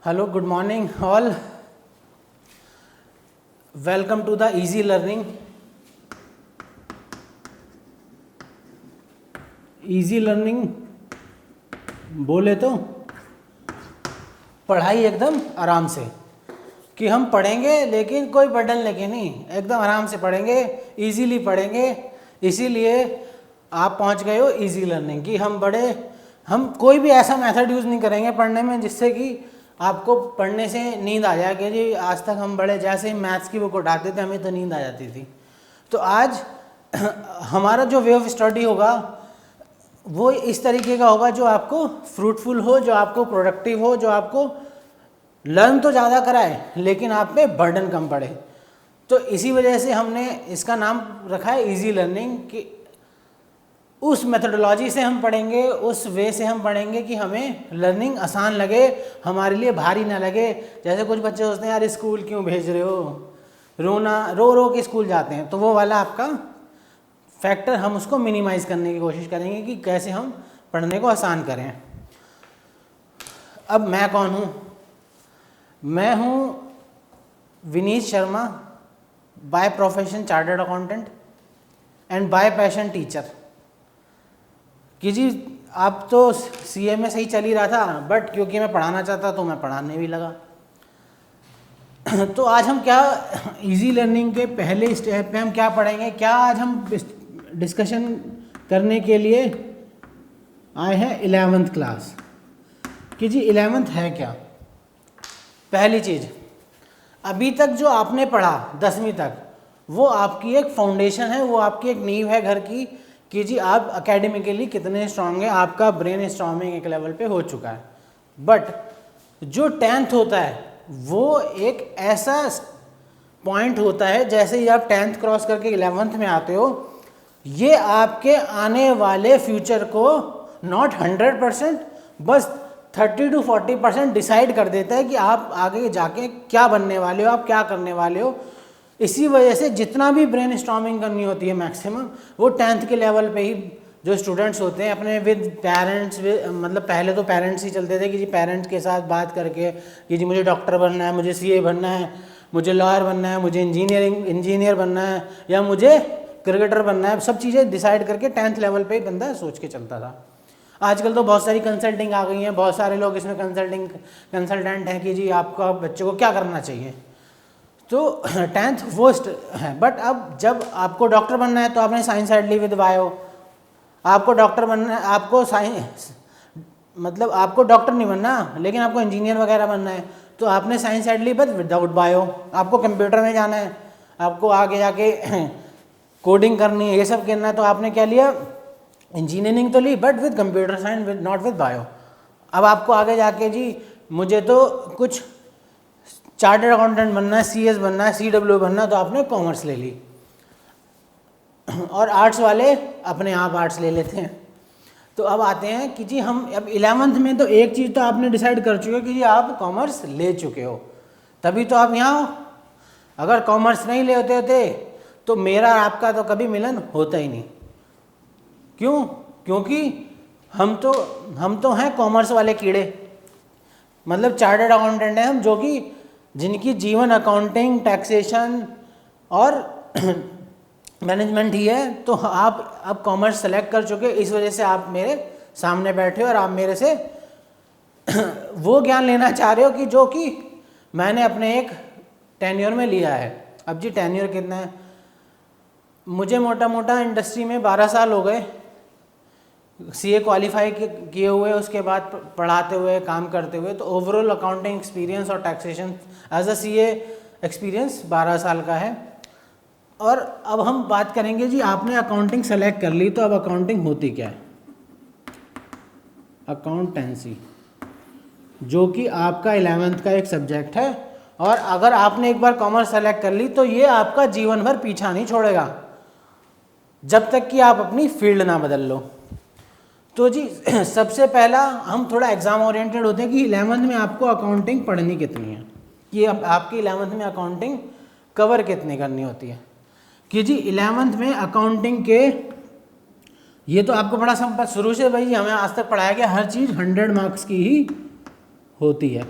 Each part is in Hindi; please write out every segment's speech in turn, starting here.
Hello, good morning all. Welcome to the Easy Learning. Easy Learning बोले तो पढ़ाई एकदम आराम से, कि हम पढ़ेंगे लेकिन कोई बर्डन लेके नहीं, एकदम आराम से पढ़ेंगे, इजीली पढ़ेंगे। इसीलिए आप पहुंच गए हो इजी लर्निंग कि हम कोई भी ऐसा मेथड यूज़ नहीं करेंगे पढ़ने में जिससे कि आपको पढ़ने से नींद आ जाए कि जी आज तक हम बड़े जैसे ही मैथ्स की बुक उठाते थे हमें तो नींद आ जाती थी। तो आज हमारा जो वे ऑफ स्टडी होगा वो इस तरीके का होगा जो आपको फ्रूटफुल हो, जो आपको प्रोडक्टिव हो, जो आपको लर्न तो ज़्यादा कराए लेकिन आप पे बर्डन कम पड़े। तो इसी वजह से हमने इसका नाम रखा है इजी लर्निंग, कि उस मेथोडोलॉजी से हम पढ़ेंगे, उस वे से हम पढ़ेंगे कि हमें लर्निंग आसान लगे, हमारे लिए भारी ना लगे। जैसे कुछ बच्चे सोचते हैं यार स्कूल क्यों भेज रहे हो, रो रो के स्कूल जाते हैं, तो वो वाला आपका फैक्टर हम उसको मिनिमाइज करने की कोशिश करेंगे कि कैसे हम पढ़ने को आसान करें। अब मैं कौन हूँ? मैं हूँ Vineet Sharma, by profession chartered accountant and bye passion teacher. कि जी आप तो सीए में सही चल ही रहा था, बट क्योंकि मैं पढ़ाना चाहता तो मैं पढ़ाने भी लगा। तो आज हम क्या इजी लर्निंग के पहले स्टेप पे हम क्या पढ़ेंगे, क्या आज हम डिस्कशन करने के लिए आए हैं 11th क्लास। कि जी 11th है क्या? पहली चीज़, अभी तक जो आपने पढ़ा 10वीं तक वो आपकी एक फाउंडेशन है, वो आपकी एक नींव है घर की, कि जी आप एकेडमिकली कितने स्ट्रांग हैं, आपका ब्रेन स्टॉर्मिंग एक लेवल पे हो चुका है। बट जो 10th होता है वो एक ऐसा पॉइंट होता है, जैसे ही आप 10th क्रॉस करके 11th में आते हो, ये आपके आने वाले फ्यूचर को नॉट 100% बस 30 to 40% डिसाइड कर देता है कि आप आगे जाके क्या बनने वाले हो, आप क्या करने वाले हो। इसी वजह से जितना भी ब्रेन स्टॉर्मिंग करनी होती है मैक्सिमम वो 10th के लेवल पे ही जो स्टूडेंट्स होते हैं अपने विद पेरेंट्स, मतलब पहले तो पेरेंट्स ही चलते थे कि जी पेरेंट्स के साथ बात करके कि जी मुझे डॉक्टर बनना है, मुझे सीए बनना है, मुझे लॉयर बनना है, मुझे इंजीनियर बनना है, या मुझे क्रिकेटर बनना है, सब चीज़ें डिसाइड करके 10th लेवल पे ही बंदा सोच के चलता था। आजकल तो बहुत सारी कंसल्टिंग आ गई हैं, बहुत सारे लोग इसमें कंसल्टेंट हैं कि जी आपका बच्चे को क्या करना चाहिए। तो 10th वो है। बट अब जब आपको डॉक्टर बनना है तो आपने साइंस साइड ली विद बायो। आपको डॉक्टर बनना है, आपको साइंस मतलब आपको डॉक्टर नहीं बनना लेकिन आपको इंजीनियर वगैरह बनना है, तो आपने साइंस साइड ली बट विदाउट बायो। आपको कंप्यूटर में जाना है, आपको आगे जाके कोडिंग करनी है, ये सब करना है, तो आपने क्या लिया, इंजीनियरिंग तो ली but with computer science, with not with bio. अब आपको आगे जाके जी मुझे तो कुछ चार्टर्ड अकाउंटेंट बनना है, सीएस बनना है, सीडब्ल्यू बनना है, तो आपने कॉमर्स ले ली। और आर्ट्स वाले अपने आप आर्ट्स ले लेते हैं। तो अब आते हैं कि जी हम अब 11th में तो एक चीज़ तो आपने डिसाइड कर चुके हो कि जी आप कॉमर्स ले चुके हो, तभी तो आप यहाँ हो। अगर कॉमर्स नहीं ले होते तो मेरा आपका तो कभी मिलन होता ही नहीं। क्यों? क्योंकि हम तो हैं कॉमर्स वाले कीड़े, मतलब चार्टर्ड अकाउंटेंट हैं हम, जो कि जिनकी जीवन अकाउंटिंग, टैक्सेशन और मैनेजमेंट ही है। तो आप अब कॉमर्स सेलेक्ट कर चुके, इस वजह से आप मेरे सामने बैठे हो और आप मेरे से वो ज्ञान लेना चाह रहे हो कि जो कि मैंने अपने एक टेन्योर में लिया है। अब जी टेन्योर कितना है, मुझे मोटा मोटा इंडस्ट्री में 12 साल हो गए, सीए क्वालिफाई किए हुए, उसके बाद पढ़ाते हुए, काम करते हुए। तो ओवरऑल अकाउंटिंग एक्सपीरियंस और taxation as a CA experience 12 साल का है। और अब हम बात करेंगे जी आपने अकाउंटिंग सेलेक्ट कर ली, तो अब अकाउंटिंग होती क्या है? अकाउंटेंसी, जो कि आपका 11th का एक सब्जेक्ट है। और अगर आपने एक बार कॉमर्स सेलेक्ट कर ली तो ये आपका जीवन भर पीछा नहीं छोड़ेगा जब तक कि आप अपनी फील्ड ना बदल लो। तो जी सबसे पहला हम थोड़ा एग्जाम ओरिएंटेड होते हैं कि 11th में आपको अकाउंटिंग पढ़नी कितनी है, कि अब आपकी 11th में अकाउंटिंग कवर कितनी करनी होती है। कि जी 11th में अकाउंटिंग के, ये तो आपको बड़ा सिंपल, शुरू से भाई हमें आज तक पढ़ाया गया हर चीज़ 100 मार्क्स की ही होती है।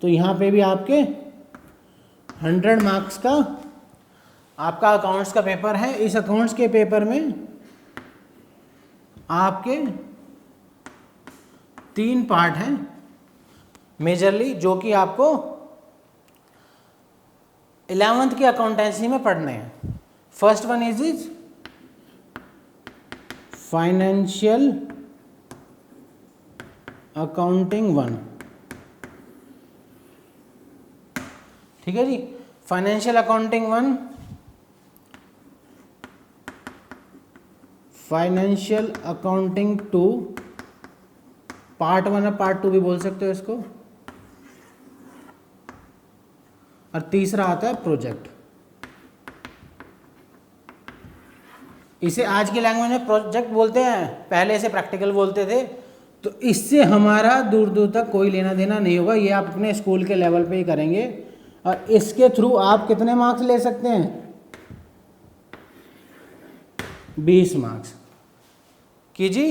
तो यहाँ पे भी आपके 100 मार्क्स का आपका अकाउंट्स का पेपर है। इस अकाउंट्स के पेपर में आपके 3 पार्ट हैं मेजरली, जो कि आपको 11th की अकाउंटेंसी में पढ़ने हैं। First one is financial accounting 1, ठीक है जी। Financial accounting 1, financial accounting 2, part 1 और पार्ट 2 भी बोल सकते हो इसको, और तीसरा आता है प्रोजेक्ट। इसे आज की लैंग्वेज में प्रोजेक्ट बोलते हैं, पहले इसे प्रैक्टिकल बोलते थे। तो इससे हमारा दूर दूर तक कोई लेना देना नहीं होगा, ये आप अपने स्कूल के लेवल पे ही करेंगे। और इसके थ्रू आप कितने मार्क्स ले सकते हैं? 20 मार्क्स कि जी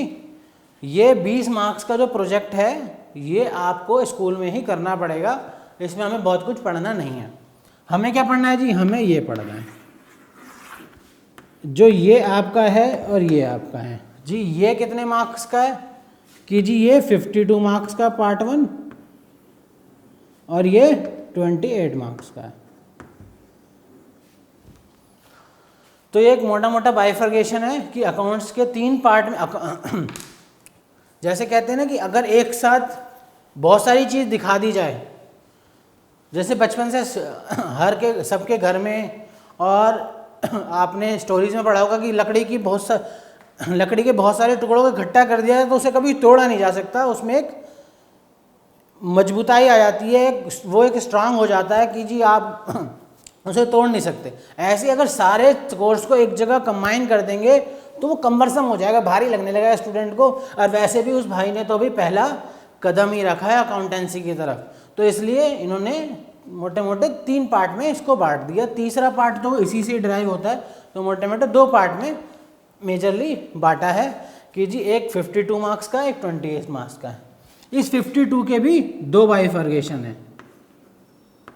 ये 20 मार्क्स का जो प्रोजेक्ट है ये आपको स्कूल में ही करना पड़ेगा, इसमें हमें बहुत कुछ पढ़ना नहीं है। हमें क्या पढ़ना है जी? हमें ये पढ़ना है, जो ये आपका है और ये आपका है जी। ये कितने मार्क्स का है कि जी ये 52 मार्क्स का पार्ट 1 और ये 28 मार्क्स का है। तो ये एक मोटा मोटा बाइफर्केशन है कि अकाउंट्स के 3 पार्ट में जैसे कहते हैं ना कि अगर एक साथ बहुत सारी चीज़ दिखा दी जाए, जैसे बचपन से सबके घर में, और आपने स्टोरीज में पढ़ा होगा कि लकड़ी के बहुत सारे टुकड़ों को इकट्ठा कर दिया है तो उसे कभी तोड़ा नहीं जा सकता, उसमें एक मजबूताई आ जाती है, वो एक स्ट्रांग हो जाता है कि जी आप उसे तोड़ नहीं सकते। ऐसे अगर सारे कोर्स को एक जगह कंबाइन कर देंगे तो वो कम्बरसम हो जाएगा, भारी लगने लगेगा स्टूडेंट को। और वैसे भी उस भाई ने तो अभी पहला कदम ही रखा है अकाउंटेंसी की तरफ, तो इसलिए इन्होंने मोटे मोटे 3 पार्ट में इसको बांट दिया। तीसरा पार्ट तो इसी से ड्राइव होता है, तो मोटे मोटे 2 पार्ट में मेजरली बांटा है कि जी एक 52 मार्क्स का, एक 28 मार्क्स का है। इस 52 के भी 2 बाइफर्केशन है,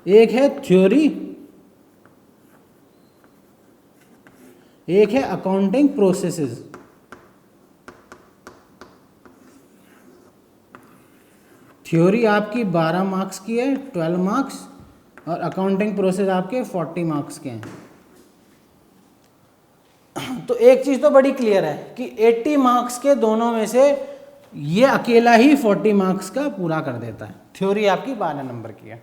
एक है थ्योरी, एक है अकाउंटिंग प्रोसेसेस। थ्योरी आपकी 12 मार्क्स की है, 12 मार्क्स, और अकाउंटिंग प्रोसेस आपके 40 मार्क्स के हैं। तो एक चीज़ तो बड़ी क्लियर है कि 80 मार्क्स के दोनों में से ये अकेला ही 40 मार्क्स का पूरा कर देता है। थ्योरी आपकी 12 नंबर की है।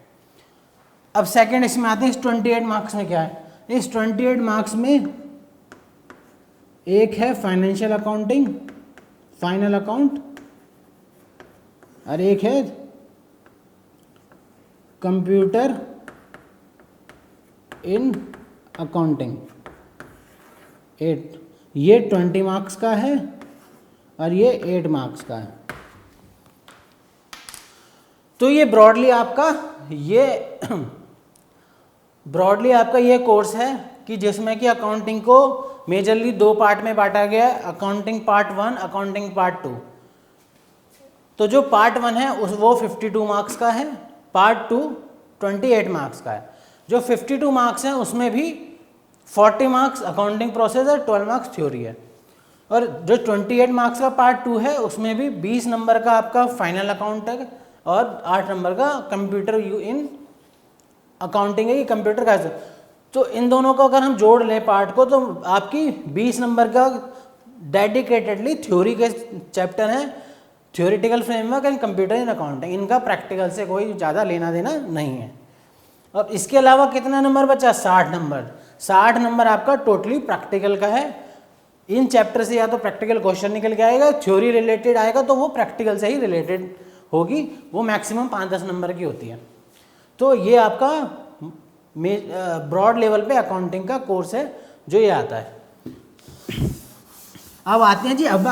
अब सेकंड इसमें आते हैं, इस 28 मार्क्स में क्या है? इस 28 मार्क्स में एक है फाइनेंशियल अकाउंटिंग, फाइनल अकाउंट, और एक है कंप्यूटर इन अकाउंटिंग 8। ये 20 मार्क्स का है और ये 8 मार्क्स का है। तो ये ब्रॉडली आपका ये कोर्स है कि जिसमें कि अकाउंटिंग को मेजरली 2 पार्ट में बांटा गया है, अकाउंटिंग पार्ट 1, अकाउंटिंग पार्ट 2। तो जो पार्ट 1 है वो 52 मार्क्स का है, पार्ट 2 28 मार्क्स का है। जो 52 मार्क्स हैं उसमें भी 40 मार्क्स अकाउंटिंग प्रोसेस और 12 मार्क्स थ्योरी है। और जो 28 मार्क्स का पार्ट 2 है उसमें भी 20 नंबर का आपका फाइनल अकाउंट है और 8 नंबर का कंप्यूटर इन अकाउंटिंग है, ये कंप्यूटर का है। तो इन दोनों को अगर हम जोड़ लें पार्ट को, तो आपकी 20 नंबर का डेडिकेटेडली थ्योरी के चैप्टर हैं, theoretical framework and computer in accounting. इनका प्रैक्टिकल से कोई ज़्यादा लेना देना नहीं है। और इसके अलावा कितना नंबर बचा? 60 नंबर। 60 नंबर आपका टोटली प्रैक्टिकल का है। इन चैप्टर से या तो प्रैक्टिकल क्वेश्चन निकल के आएगा, थ्योरी रिलेटेड आएगा तो वो प्रैक्टिकल से ही रिलेटेड होगी, वो मैक्सिमम 5-10 नंबर की होती है। तो ये आपका ब्रॉड लेवल पे अकाउंटिंग का कोर्स है जो ये आता है। अब आते हैं जी, अब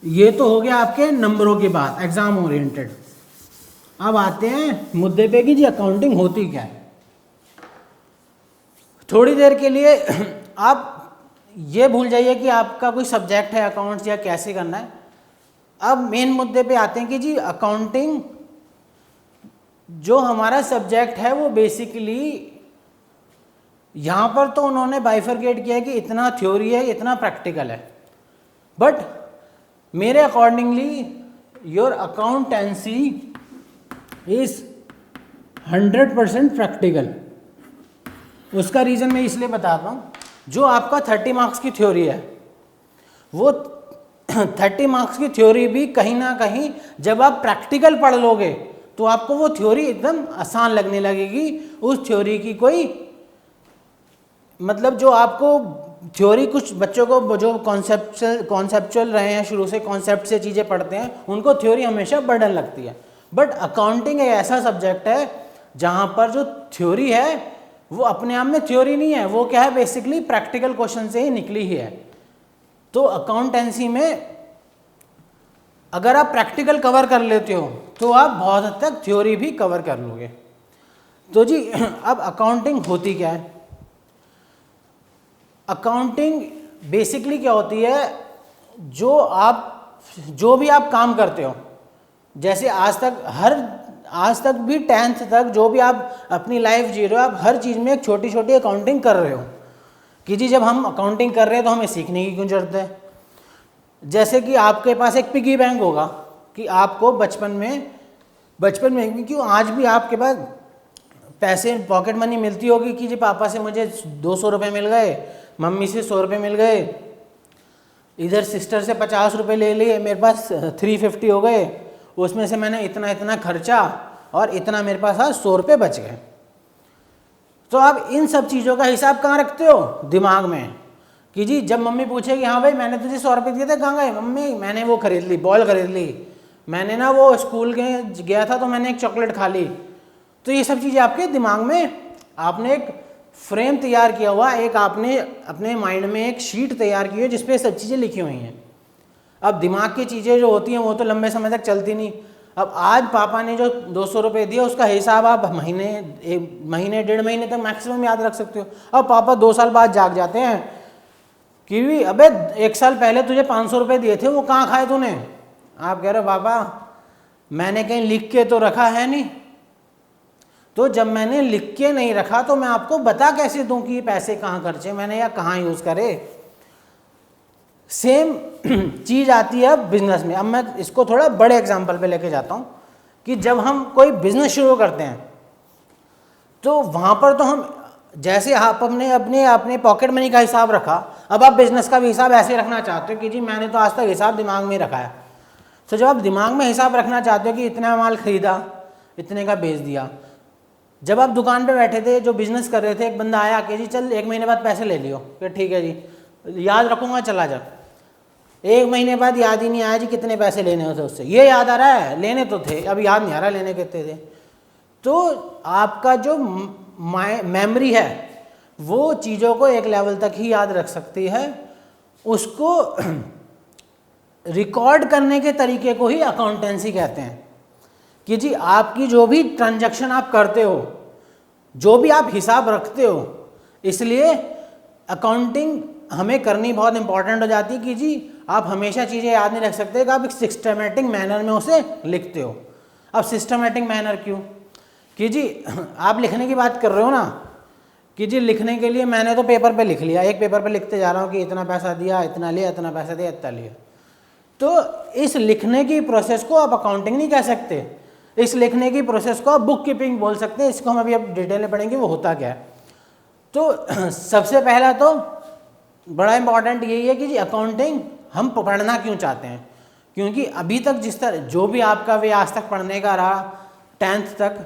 ये तो हो गया आपके नंबरों की बात, एग्जाम ओरिएंटेड। अब आते हैं मुद्दे पे कि जी अकाउंटिंग होती क्या है। थोड़ी देर के लिए आप ये भूल जाइए कि आपका कोई सब्जेक्ट है अकाउंट्स या कैसे करना है। अब मेन मुद्दे पे आते हैं कि जी अकाउंटिंग जो हमारा सब्जेक्ट है वो बेसिकली यहाँ पर तो उन्होंने बाइफरकेट किया है कि इतना थ्योरी है इतना प्रैक्टिकल है, बट मेरे accordingly your accountancy is 100% practical. उसका रीज़न मैं इसलिए बताता हूँ, जो आपका 30 मार्क्स की थ्योरी है वो 30 मार्क्स की थ्योरी भी कहीं ना कहीं जब आप प्रैक्टिकल पढ़ लोगे तो आपको वो थ्योरी एकदम आसान लगने लगेगी। उस थ्योरी की कोई मतलब जो आपको थ्योरी, कुछ बच्चों को जो कॉन्सेप्चुअल रहे हैं शुरू से, कॉन्सेप्ट से चीज़ें पढ़ते हैं, उनको थ्योरी हमेशा बर्डन लगती है। बट अकाउंटिंग एक ऐसा सब्जेक्ट है जहाँ पर जो थ्योरी है वो अपने आप में थ्योरी नहीं है, वो क्या है बेसिकली प्रैक्टिकल क्वेश्चन से ही निकली ही है। तो अकाउंटेंसी में अगर आप प्रैक्टिकल कवर कर लेते हो तो आप बहुत हद तक थ्योरी भी कवर कर लोगे। तो जी अब अकाउंटिंग होती क्या है? अकाउंटिंग बेसिकली क्या होती है, जो भी आप काम करते हो, जैसे आज तक भी 10th तक जो भी आप अपनी लाइफ जी रहे हो, आप हर चीज़ में एक छोटी छोटी अकाउंटिंग कर रहे हो कि जी जब हम अकाउंटिंग कर रहे हैं तो हमें सीखने की क्यों जरूरत है। जैसे कि आपके पास एक पिगी बैंक होगा कि आपको बचपन में भी क्यों आज भी आपके पास पैसे पॉकेट मनी मिलती होगी कि जी पापा से मुझे 200 रुपये मिल गए, मम्मी से 100 रुपये मिल गए, इधर सिस्टर से 50 रुपये ले लिए, मेरे पास 350 हो गए, उसमें से मैंने इतना इतना खर्चा और इतना मेरे पास आज 100 रुपये बच गए। तो आप इन सब चीज़ों का हिसाब कहाँ रखते हो? दिमाग में। कि जी जब मम्मी पूछेगी हाँ भाई मैंने तुझे 100 रुपये दिए थे, कहाँ गए? मम्मी मैंने वो खरीद ली, बॉल खरीद ली, मैंने ना वो स्कूल गया था तो मैंने एक चॉकलेट खा ली। तो ये सब चीज़ें आपके दिमाग में, आपने एक फ्रेम तैयार किया हुआ, एक आपने अपने माइंड में एक शीट तैयार की है जिसपे सब चीज़ें लिखी हुई हैं। अब दिमाग की चीज़ें जो होती हैं वो तो लंबे समय तक चलती नहीं। अब आज पापा ने जो 200 रुपये दिए उसका हिसाब आप महीने 1.5 महीने तक मैक्सिमम याद रख सकते हो। अब पापा 2 साल बाद जाग जाते हैं कि भी अबे 1 साल पहले तुझे 500 रुपये दिए थे, वो कहाँ खाए तूने? आप कह रहे हो पापा मैंने कहीं लिख के तो रखा है नहीं। तो जब मैंने लिख के नहीं रखा तो मैं आपको बता कैसे दूं कि ये पैसे कहाँ खर्चे मैंने या कहाँ यूज़ करे। सेम चीज़ आती है बिजनेस में। अब मैं इसको थोड़ा बड़े एग्जांपल पे लेके जाता हूँ कि जब हम कोई बिजनेस शुरू करते हैं तो वहाँ पर तो हम जैसे आप अपने पॉकेट मनी का हिसाब रखा, अब आप बिजनेस का भी हिसाब ऐसे रखना चाहते हो कि जी मैंने तो आज तक हिसाब दिमाग में रखा है। तो जब आप दिमाग में हिसाब रखना चाहते हो कि इतना माल खरीदा, इतने का बेच दिया, जब आप दुकान पे बैठे थे जो बिजनेस कर रहे थे, एक बंदा आया कि जी चल 1 महीने बाद पैसे ले लियो, कि ठीक है जी याद रखूँगा चला जा। 1 महीने बाद याद ही नहीं आया जी कितने पैसे लेने होते उससे, ये याद आ रहा है लेने तो थे, अब याद नहीं आ रहा लेने कितने थे। तो आपका जो मेमोरी है वो चीज़ों को एक लेवल तक ही याद रख सकती है, उसको रिकॉर्ड करने के तरीके को ही अकाउंटेंसी कहते हैं। कि जी आपकी जो भी ट्रांजैक्शन आप करते हो, जो भी आप हिसाब रखते हो, इसलिए अकाउंटिंग हमें करनी बहुत इंपॉर्टेंट हो जाती है कि जी आप हमेशा चीज़ें याद नहीं रख सकते कि आप एक सिस्टमेटिक मैनर में उसे लिखते हो। अब सिस्टमेटिक मैनर क्यों? कि जी आप लिखने की बात कर रहे हो ना, कि जी लिखने के लिए मैंने तो पेपर पे लिख लिया, एक पेपर पे लिखते जा रहा हूँ कि इतना पैसा दिया, इतना लिया, इतना पैसा दिया, इतना लिया। तो इस लिखने की प्रोसेस को आप अकाउंटिंग नहीं कह सकते, इस लिखने की प्रोसेस को आप बुक कीपिंग बोल सकते हैं। इसको हम अभी अब डिटेल में पढ़ेंगे वो होता क्या है। तो सबसे पहला तो बड़ा इंपॉर्टेंट यही है कि जी अकाउंटिंग हम पढ़ना क्यों चाहते हैं, क्योंकि अभी तक जिस तरह जो भी आपका वे आज तक पढ़ने का रहा 10th तक,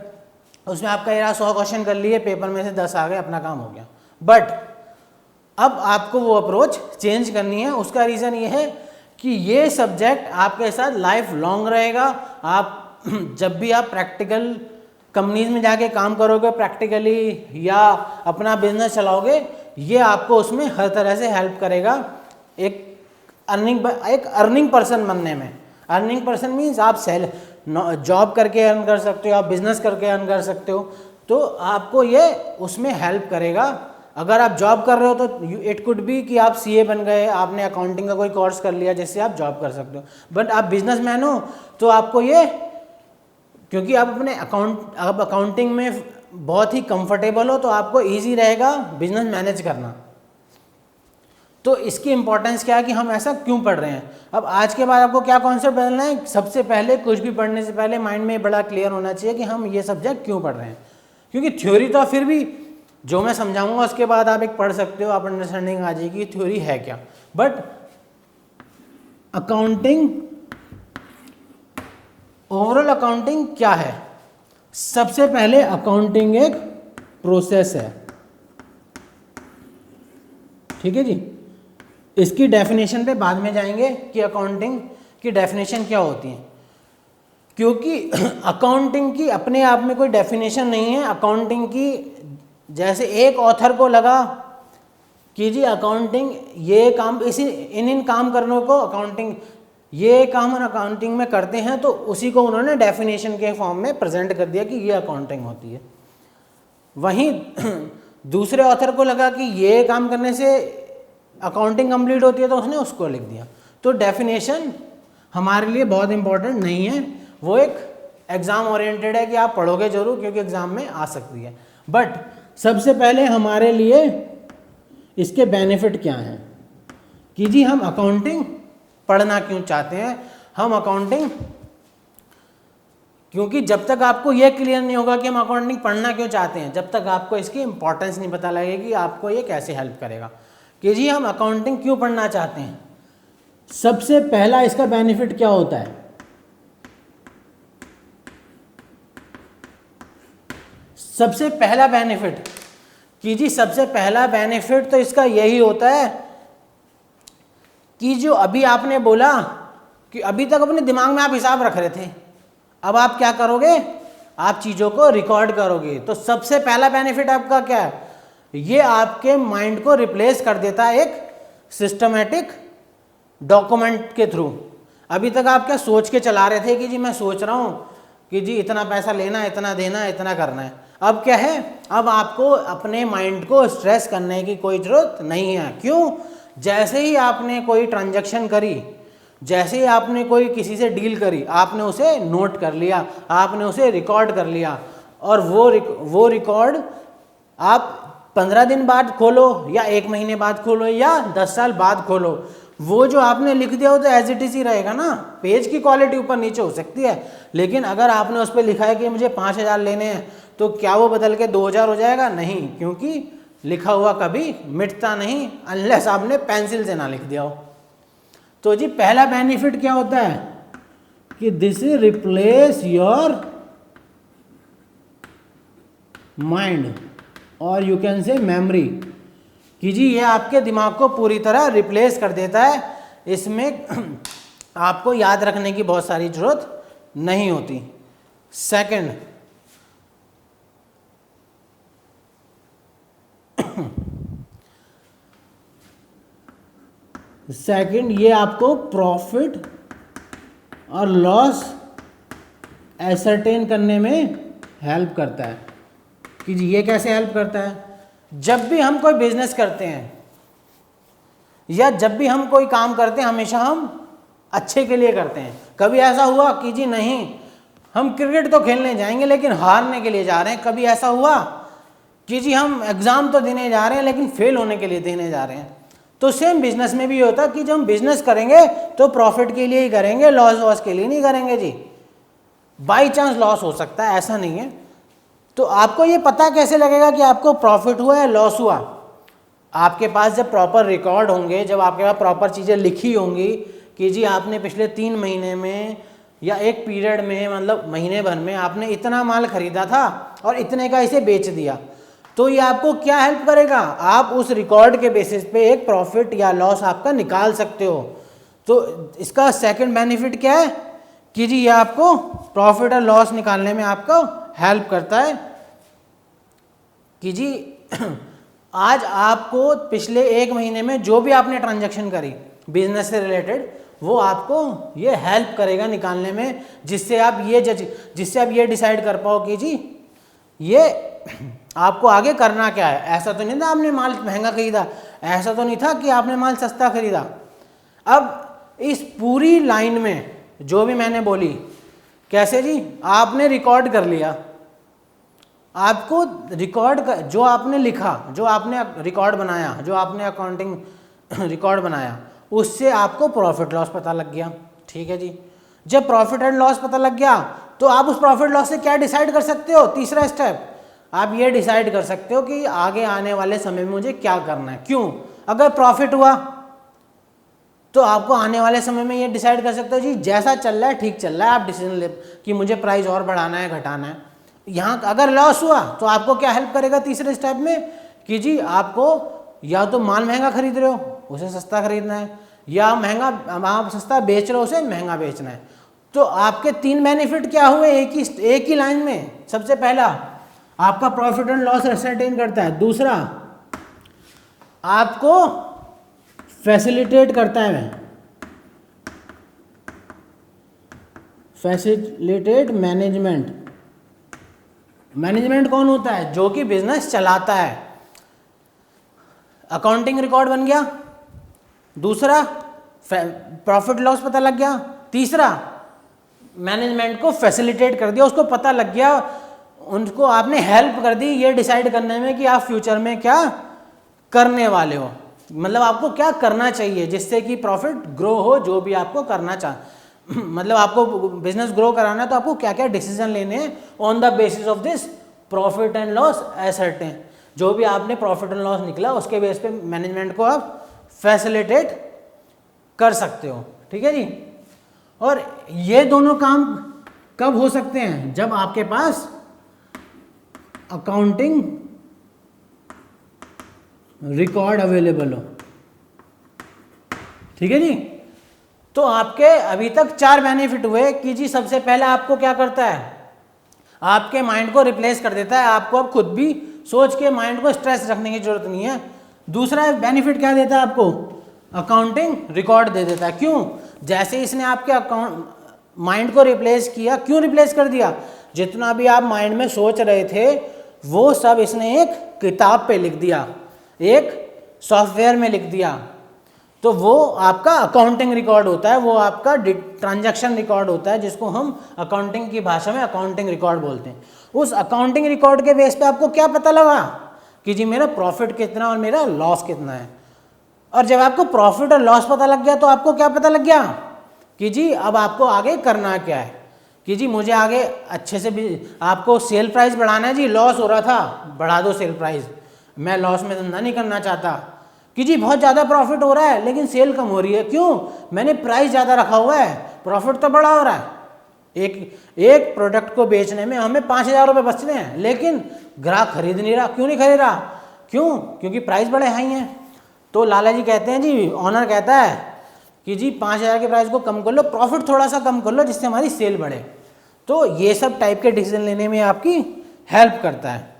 उसमें आपका ये रहा 100 क्वेश्चन कर लिए, पेपर में से 10 आ गए, अपना काम हो गया। बट अब आपको वो अप्रोच चेंज करनी है। उसका रीज़न ये है कि ये सब्जेक्ट आपके साथ लाइफ लॉन्ग रहेगा। आप जब भी आप प्रैक्टिकल कंपनीज में जाके काम करोगे प्रैक्टिकली या अपना बिजनेस चलाओगे, ये आपको उसमें हर तरह से हेल्प करेगा एक अर्निंग पर्सन बनने में। अर्निंग पर्सन मीन्स आप जॉब करके अर्न कर सकते हो, आप बिजनेस करके अर्न कर सकते हो, तो आपको ये उसमें हेल्प करेगा। अगर आप जॉब कर रहे हो तो इट कुड बी कि आप सीए बन गए, आपने अकाउंटिंग का कोई कोर्स कर लिया जिससे आप जॉब कर सकते हो। बट आप बिजनेसमैन हो तो आपको ये क्योंकि आप अपने अब अकाउंटिंग में बहुत ही कंफर्टेबल हो तो आपको ईजी रहेगा बिजनेस मैनेज करना। तो इसकी इंपॉर्टेंस क्या है कि हम ऐसा क्यों पढ़ रहे हैं। अब आज के बाद आपको क्या कॉन्सेप्ट बदलना है, सबसे पहले कुछ भी पढ़ने से पहले माइंड में बड़ा क्लियर होना चाहिए कि हम ये सब्जेक्ट क्यों पढ़ रहे हैं। क्योंकि थ्योरी तो फिर भी जो मैं समझाऊंगा उसके बाद आप एक पढ़ सकते हो, आप अंडरस्टैंडिंग आ जाएगी थ्योरी है क्या। बट अकाउंटिंग, ओवरऑल अकाउंटिंग क्या है। सबसे पहले अकाउंटिंग एक प्रोसेस है, ठीक है जी। इसकी डेफिनेशन पे बाद में जाएंगे कि अकाउंटिंग की डेफिनेशन क्या होती है, क्योंकि अकाउंटिंग की अपने आप में कोई डेफिनेशन नहीं है। अकाउंटिंग की जैसे एक ऑथर को लगा कि जी अकाउंटिंग ये काम इन काम करने को अकाउंटिंग, ये काम हम अकाउंटिंग में करते हैं, तो उसी को उन्होंने डेफिनेशन के फॉर्म में प्रेजेंट कर दिया कि ये अकाउंटिंग होती है। वहीं दूसरे ऑथर को लगा कि ये काम करने से अकाउंटिंग कंप्लीट होती है, तो उसने उसको लिख दिया। तो डेफिनेशन हमारे लिए बहुत इंपॉर्टेंट नहीं है, वो एक एग्ज़ाम ओरिएंटेड है कि आप पढ़ोगे जरूर क्योंकि एग्ज़ाम में आ सकती है। बट सबसे पहले हमारे लिए इसके बेनिफिट क्या हैं कि जी हम अकाउंटिंग पढ़ना क्यों चाहते हैं। हम अकाउंटिंग, क्योंकि जब तक आपको यह क्लियर नहीं होगा कि हम अकाउंटिंग पढ़ना क्यों चाहते हैं, जब तक आपको इसकी इंपॉर्टेंस नहीं पता लगेगी आपको ये कैसे हेल्प करेगा कि जी हम अकाउंटिंग क्यों पढ़ना चाहते हैं। सबसे पहला इसका बेनिफिट क्या होता है, सबसे पहला बेनिफिट कि जी सबसे पहला बेनिफिट तो इसका यही होता है कि जो अभी आपने बोला कि अभी तक अपने दिमाग में आप हिसाब रख रहे थे, अब आप क्या करोगे, आप चीज़ों को रिकॉर्ड करोगे। तो सबसे पहला बेनिफिट आपका क्या है, ये आपके माइंड को रिप्लेस कर देता है एक सिस्टमेटिक डॉक्यूमेंट के थ्रू। अभी तक आप क्या सोच के चला रहे थे कि जी मैं सोच रहा हूँ कि जी इतना पैसा लेना है, इतना देना है, इतना करना है। अब क्या है, अब आपको अपने माइंड को स्ट्रेस करने की कोई ज़रूरत नहीं है। क्यों, जैसे ही आपने कोई ट्रांजैक्शन करी, जैसे ही आपने कोई किसी से डील करी, आपने उसे नोट कर लिया, आपने उसे रिकॉर्ड कर लिया, और वो रिकॉर्ड आप 15 दिन बाद खोलो या 1 महीने बाद खोलो या 10 साल बाद खोलो, वो जो आपने लिख दिया हो तो एज इट इज ही रहेगा ना। पेज की क्वालिटी ऊपर नीचे हो सकती है, लेकिन अगर आपने उस पर लिखा है कि मुझे 5,000 लेने हैं, तो क्या वो बदल के 2,000 हो जाएगा? नहीं, क्योंकि लिखा हुआ कभी मिटता नहीं अनलेस आपने पेंसिल से ना लिख दिया हो। तो जी पहला बेनिफिट क्या होता है कि this is replace your mind और यू कैन से मेमोरी, कि जी ये आपके दिमाग को पूरी तरह रिप्लेस कर देता है। इसमें आपको याद रखने की बहुत सारी जरूरत नहीं होती। सेकंड, ये आपको प्रॉफिट और लॉस एसरटेन करने में हेल्प करता है। कि जी ये कैसे हेल्प करता है, जब भी हम कोई बिजनेस करते हैं या जब भी हम कोई काम करते हैं, हमेशा हम अच्छे के लिए करते हैं। कभी ऐसा हुआ कि जी नहीं हम क्रिकेट तो खेलने जाएंगे लेकिन हारने के लिए जा रहे हैं। कभी ऐसा हुआ कि जी हम एग्ज़ाम तो देने जा रहे हैं लेकिन फेल होने के लिए देने जा रहे हैं। तो सेम बिजनेस में भी होता है कि जब हम बिजनेस करेंगे तो प्रॉफिट के लिए ही करेंगे, लॉस के लिए नहीं करेंगे। जी बाई चांस लॉस हो सकता है, ऐसा नहीं है। तो आपको ये पता कैसे लगेगा कि आपको प्रॉफिट हुआ या लॉस हुआ? आपके पास जब प्रॉपर रिकॉर्ड होंगे, जब आपके पास प्रॉपर चीज़ें लिखी होंगी कि जी आपने पिछले 3 महीने में या एक पीरियड में, मतलब महीने भर में आपने इतना माल खरीदा था और इतने का इसे बेच दिया, तो ये आपको क्या हेल्प करेगा? आप उस रिकॉर्ड के बेसिस पे एक प्रॉफिट या लॉस आपका निकाल सकते हो। तो इसका सेकंड बेनिफिट क्या है कि जी ये आपको प्रॉफिट और लॉस निकालने में आपको हेल्प करता है। कि जी आज आपको पिछले 1 महीने में जो भी आपने ट्रांजैक्शन करी बिजनेस से रिलेटेड, वो आपको ये हेल्प करेगा निकालने में, जिससे आप ये डिसाइड कर पाओ कि जी ये आपको आगे करना क्या है। ऐसा तो नहीं था आपने माल महंगा खरीदा, ऐसा तो नहीं था कि आपने माल सस्ता खरीदा। अब इस पूरी लाइन में जो भी मैंने बोली कैसे जी? आपने रिकॉर्ड कर लिया, आपको रिकॉर्ड जो आपने लिखा, जो आपने रिकॉर्ड बनाया, जो आपने अकाउंटिंग रिकॉर्ड बनाया, उससे आपको प्रॉफिट लॉस पता लग गया। ठीक है जी। जब प्रॉफिट एंड लॉस पता लग गया तो आप उस प्रॉफिट लॉस से क्या डिसाइड कर सकते हो? तीसरा स्टेप, आप ये डिसाइड कर सकते हो कि आगे आने वाले समय में मुझे क्या करना है। क्यों? अगर प्रॉफिट हुआ तो आपको आने वाले समय में ये डिसाइड कर सकते हो जी जैसा चल रहा है ठीक चल रहा है, आप डिसीजन ले कि मुझे प्राइस और बढ़ाना है घटाना है। यहाँ अगर लॉस हुआ तो आपको क्या हेल्प करेगा तीसरे स्टेप में कि जी आपको या तो माल महंगा खरीद रहे हो उसे सस्ता खरीदना है, या महंगा आप सस्ता बेच रहे हो उसे महंगा बेचना है। तो आपके 3 बेनिफिट क्या हुए एक ही लाइन में? सबसे पहला, आपका प्रॉफिट एंड लॉस असरटेन करता है। दूसरा, आपको फैसिलिटेट करता है, फैसिलिटेट मैनेजमेंट। मैनेजमेंट कौन होता है? जो कि बिजनेस चलाता है। अकाउंटिंग रिकॉर्ड बन गया, दूसरा प्रॉफिट लॉस पता लग गया, तीसरा मैनेजमेंट को फैसिलिटेट कर दिया, उसको पता लग गया, उनको आपने हेल्प कर दी ये डिसाइड करने में कि आप फ्यूचर में क्या करने वाले हो, मतलब आपको क्या करना चाहिए जिससे कि प्रॉफिट ग्रो हो, जो भी आपको करना मतलब आपको बिजनेस ग्रो कराना है तो आपको क्या क्या डिसीजन लेने हैं on the basis of this profit and loss ascertain. जो भी आपने प्रॉफिट एंड लॉस निकला उसके बेस पे मैनेजमेंट को आप फैसिलिटेट कर सकते हो। ठीक है जी। और ये दोनों काम कब हो सकते हैं? जब आपके पास अकाउंटिंग रिकॉर्ड अवेलेबल हो। ठीक है जी। तो आपके अभी तक 4 बेनिफिट हुए कि जी सबसे पहले आपको क्या करता है, आपके माइंड को रिप्लेस कर देता है, आपको अब खुद भी सोच के माइंड को स्ट्रेस रखने की जरूरत नहीं है। दूसरा बेनिफिट क्या देता है आपको? अकाउंटिंग रिकॉर्ड दे देता है। क्यों? जैसे इसने आपके अकाउंट माइंड को रिप्लेस किया, क्यों रिप्लेस कर दिया? जितना भी आप माइंड में सोच रहे थे वो सब इसने एक किताब पे लिख दिया, एक सॉफ्टवेयर में लिख दिया। तो वो आपका अकाउंटिंग रिकॉर्ड होता है, वो आपका ट्रांजैक्शन रिकॉर्ड होता है, जिसको हम अकाउंटिंग की भाषा में अकाउंटिंग रिकॉर्ड बोलते हैं। उस अकाउंटिंग रिकॉर्ड के बेस पे आपको क्या पता लगा कि जी मेरा प्रॉफिट कितना और मेरा लॉस कितना है। और जब आपको प्रॉफिट और लॉस पता लग गया तो आपको क्या पता लग गया कि जी अब आपको आगे करना क्या है, कि जी मुझे आगे अच्छे से भी आपको सेल प्राइस बढ़ाना है। जी लॉस हो रहा था, बढ़ा दो सेल प्राइस, मैं लॉस में धंधा नहीं करना चाहता। कि जी बहुत ज़्यादा प्रॉफिट हो रहा है लेकिन सेल कम हो रही है, क्यों? मैंने प्राइस ज़्यादा रखा हुआ है, प्रॉफिट तो बड़ा हो रहा है। एक प्रोडक्ट को बेचने में हमें 5,000 रुपये बच रहे हैं लेकिन ग्राहक खरीद नहीं रहा। क्यों नहीं खरीद रहा? क्यों? क्योंकि प्राइस बड़े हाई हैं। तो लाला जी कहते हैं जी, ऑनर कहता है कि जी 5,000 के प्राइस को कम कर लो, प्रॉफिट थोड़ा सा कम कर लो जिससे हमारी सेल बढ़े। तो ये सब टाइप के डिसीजन लेने में आपकी हेल्प करता है।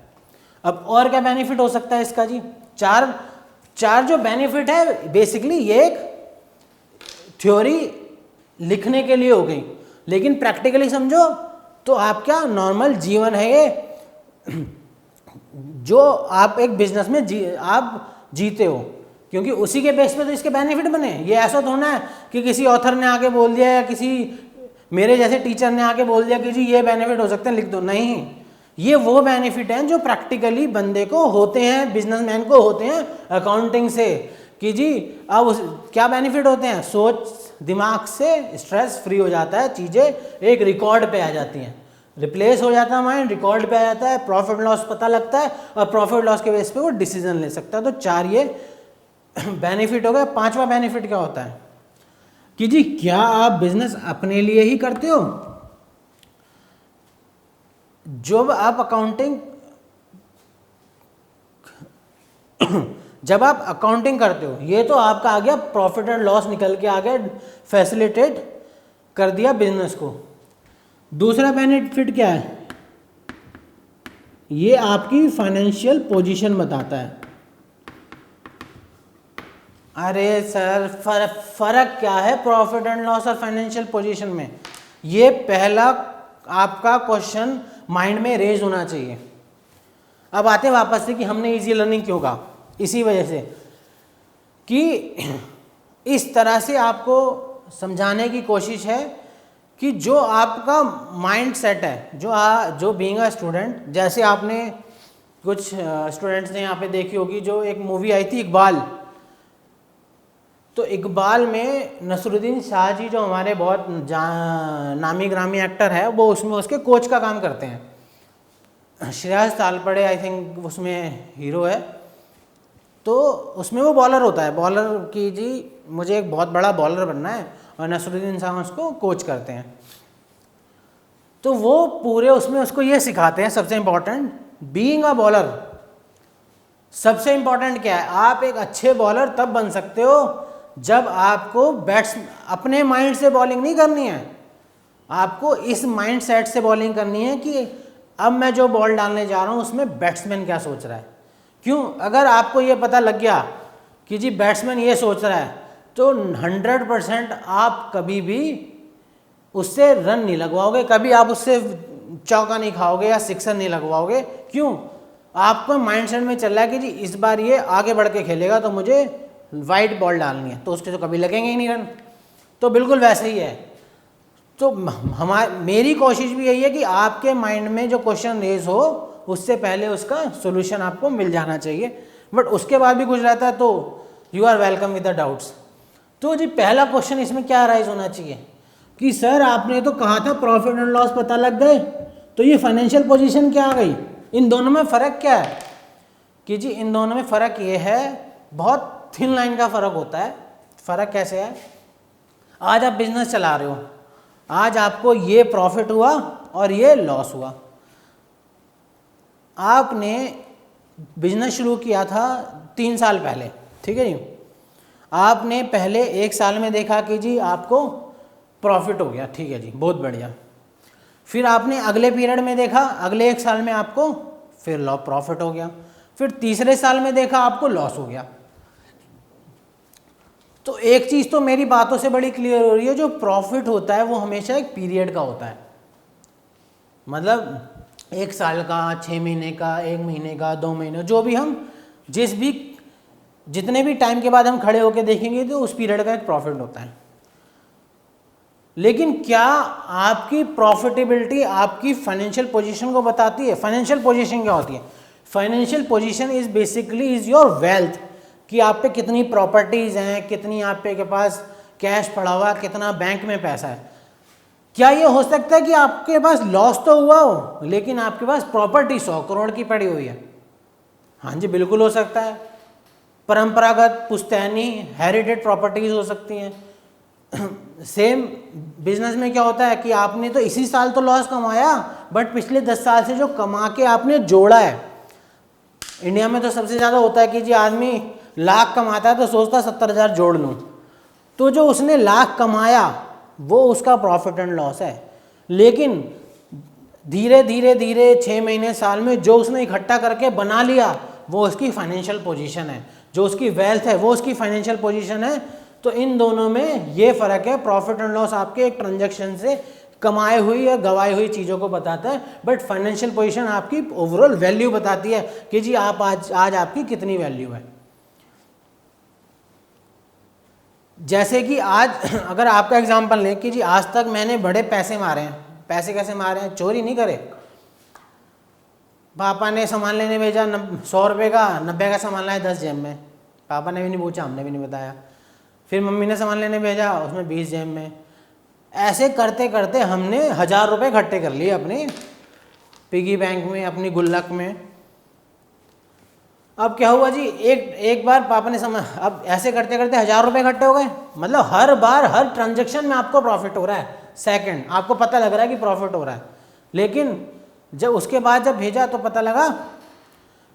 अब और क्या बेनिफिट हो सकता है इसका जी? चार जो बेनिफिट है बेसिकली ये एक थ्योरी लिखने के लिए हो गई, लेकिन प्रैक्टिकली समझो तो आपका नॉर्मल जीवन है ये जो आप एक बिजनेस में आप जीते हो, क्योंकि उसी के बेस पे तो इसके बेनिफिट बने। ये ऐसा तो होना है कि किसी ऑथर ने आके बोल दिया या किसी मेरे जैसे टीचर ने आके बोल दिया कि जी ये बेनिफिट हो सकते हैं, लिख दो। नहीं, ये वो बेनिफिट हैं जो प्रैक्टिकली बंदे को होते हैं, बिजनेसमैन को होते हैं अकाउंटिंग से। कि जी अब क्या बेनिफिट होते हैं? सोच, दिमाग से स्ट्रेस फ्री हो जाता है, चीज़ें एक रिकॉर्ड पे आ जाती हैं, रिप्लेस हो जाता है माइंड, रिकॉर्ड पे आ जाता है, प्रॉफिट लॉस पता लगता है और प्रॉफिट लॉस के बेस पे वो डिसीजन ले सकता है। तो 4 ये बेनिफिट हो गए। 5वां बेनिफिट क्या होता है कि जी क्या आप बिजनेस अपने लिए ही करते हो? जब आप अकाउंटिंग करते हो, ये तो आपका आ गया प्रॉफिट एंड लॉस निकल के आ गया, फैसिलिटेट कर दिया बिजनेस को। दूसरा बेनिफिट क्या है? ये आपकी फाइनेंशियल पोजीशन बताता है। अरे सर फर्क क्या है प्रॉफिट एंड लॉस और फाइनेंशियल पोजीशन में? ये पहला आपका क्वेश्चन माइंड में रेज होना चाहिए। अब आते वापस से कि हमने इजी लर्निंग क्यों कहा, इसी वजह से कि इस तरह से आपको समझाने की कोशिश है कि जो आपका माइंड सेट है, जो बीइंग अ स्टूडेंट, जैसे आपने कुछ स्टूडेंट्स ने यहाँ पे देखी होगी जो एक मूवी आई थी इकबाल, तो इकबाल में नसरुद्दीन शाह जी जो हमारे बहुत नामी ग्रामी एक्टर है, वो उसमें उसके कोच का काम करते हैं। श्रेयस तालपड़े आई थिंक उसमें हीरो है। तो उसमें वो बॉलर होता है, बॉलर की जी मुझे एक बहुत बड़ा बॉलर बनना है, और नसरुद्दीन शाह उसको कोच करते हैं। तो वो पूरे उसमें उसको ये सिखाते हैं, सबसे इम्पॉर्टेंट बीइंग अ बॉलर, सबसे इम्पॉर्टेंट क्या है, आप एक अच्छे बॉलर तब बन सकते हो जब आपको अपने माइंड से बॉलिंग नहीं करनी है, आपको इस माइंड सेट से बॉलिंग करनी है कि अब मैं जो बॉल डालने जा रहा हूँ उसमें बैट्समैन क्या सोच रहा है। क्यों? अगर आपको ये पता लग गया कि जी बैट्समैन ये सोच रहा है, तो 100% आप कभी भी उससे रन नहीं लगवाओगे, कभी आप उससे चौका नहीं खाओगे या सिक्सर नहीं लगवाओगे। क्यों? आपको माइंडसेट में चल रहा है कि जी इस बार ये आगे बढ़ के खेलेगा तो मुझे वाइड बॉल डालनी है, तो उसके तो कभी लगेंगे ही नहीं रन। तो बिल्कुल वैसे ही है। तो मेरी कोशिश भी यही है कि आपके माइंड में जो क्वेश्चन रेज हो उससे पहले उसका सोल्यूशन आपको मिल जाना चाहिए, बट उसके बाद भी कुछ रहता है तो you are welcome with the doubts. तो जी पहला क्वेश्चन इसमें क्या राइज होना चाहिए कि सर आपने तो कहा था प्रॉफिट एंड लॉस पता लग गए, तो ये फाइनेंशियल पोजीशन क्या आ गई, इन दोनों में फ़र्क क्या है? कि जी इन दोनों में फ़र्क ये है, बहुत थिन लाइन का फ़र्क होता है। फ़र्क कैसे है? आज आप बिजनेस चला रहे हो, आज आपको ये प्रॉफिट हुआ और ये लॉस हुआ। आपने बिजनेस शुरू किया था 3 साल पहले, ठीक है जी। आपने पहले 1 साल में देखा कि जी आपको प्रॉफिट हो गया, ठीक है जी, बहुत बढ़िया। फिर आपने अगले पीरियड में देखा, अगले 1 साल में आपको फिर प्रॉफिट हो गया। फिर तीसरे साल में देखा आपको लॉस हो गया। तो एक चीज़ तो मेरी बातों से बड़ी क्लियर हो रही है, जो प्रॉफिट होता है वो हमेशा एक पीरियड का होता है, मतलब 1 साल का, 6 महीने का, 1 महीने का, 2 महीने, जो भी हम जितने भी टाइम के बाद हम खड़े होकर देखेंगे तो उस पीरियड का एक प्रॉफिट होता है। लेकिन क्या आपकी प्रॉफिटेबिलिटी आपकी फाइनेंशियल पोजीशन को बताती है? फाइनेंशियल पोजीशन क्या होती है? Financial position is basically is your wealth, कि आप पे कितनी प्रॉपर्टीज़ हैं, कितनी आप पे के पास कैश पड़ा हुआ, कितना बैंक में पैसा है। क्या ये हो सकता है कि आपके पास लॉस तो हुआ हो लेकिन आपके पास प्रॉपर्टी 100 करोड़ की पड़ी हुई है? हाँ जी, बिल्कुल हो सकता है। परंपरागत पुश्तैनी हेरिटेड प्रॉपर्टीज हो सकती हैं। सेम बिजनेस में क्या होता है कि आपने तो इसी साल तो लॉस कमाया, बट पिछले 10 साल से जो कमा के आपने जोड़ा है। इंडिया में तो सबसे ज़्यादा होता है कि जी आदमी लाख कमाता है तो सोचता 70,000 जोड़ लूँ, तो जो उसने लाख कमाया वो उसका प्रॉफिट एंड लॉस है। लेकिन धीरे धीरे धीरे 6 महीने साल में जो उसने इकट्ठा करके बना लिया वो उसकी फाइनेंशियल पोजीशन है, जो उसकी वेल्थ है वो उसकी फाइनेंशियल पोजीशन है। तो इन दोनों में ये फ़र्क है। प्रॉफिट एंड लॉस आपके एक ट्रांजैक्शन से कमाई हुई या गवाई हुई चीज़ों को बताता है, बट फाइनेंशियल पोजीशन आपकी ओवरऑल वैल्यू बताती है कि जी आप आज आपकी कितनी वैल्यू है। जैसे कि आज अगर आपका एग्जांपल लें कि जी आज तक मैंने बड़े पैसे मारे हैं। पैसे कैसे मारे हैं? चोरी नहीं करे। पापा ने सामान लेने भेजा 100 रुपये का, 90 का सामान लाया 10 जेब में। पापा ने भी नहीं पूछा, हमने भी नहीं बताया। फिर मम्मी ने सामान लेने भेजा, उसमें 20 जेब में। ऐसे करते करते हमने 1000 रुपये इकट्ठे कर लिए अपने पिगी बैंक में, अपनी गुल्लक में। अब क्या हुआ जी, एक बार पापा ने अब ऐसे करते करते 1000 रुपये इकट्ठे हो गए। मतलब हर बार हर ट्रांजैक्शन में आपको प्रॉफिट हो रहा है। सेकंड आपको पता लग रहा है कि प्रॉफिट हो रहा है, लेकिन जब उसके बाद जब भेजा तो पता लगा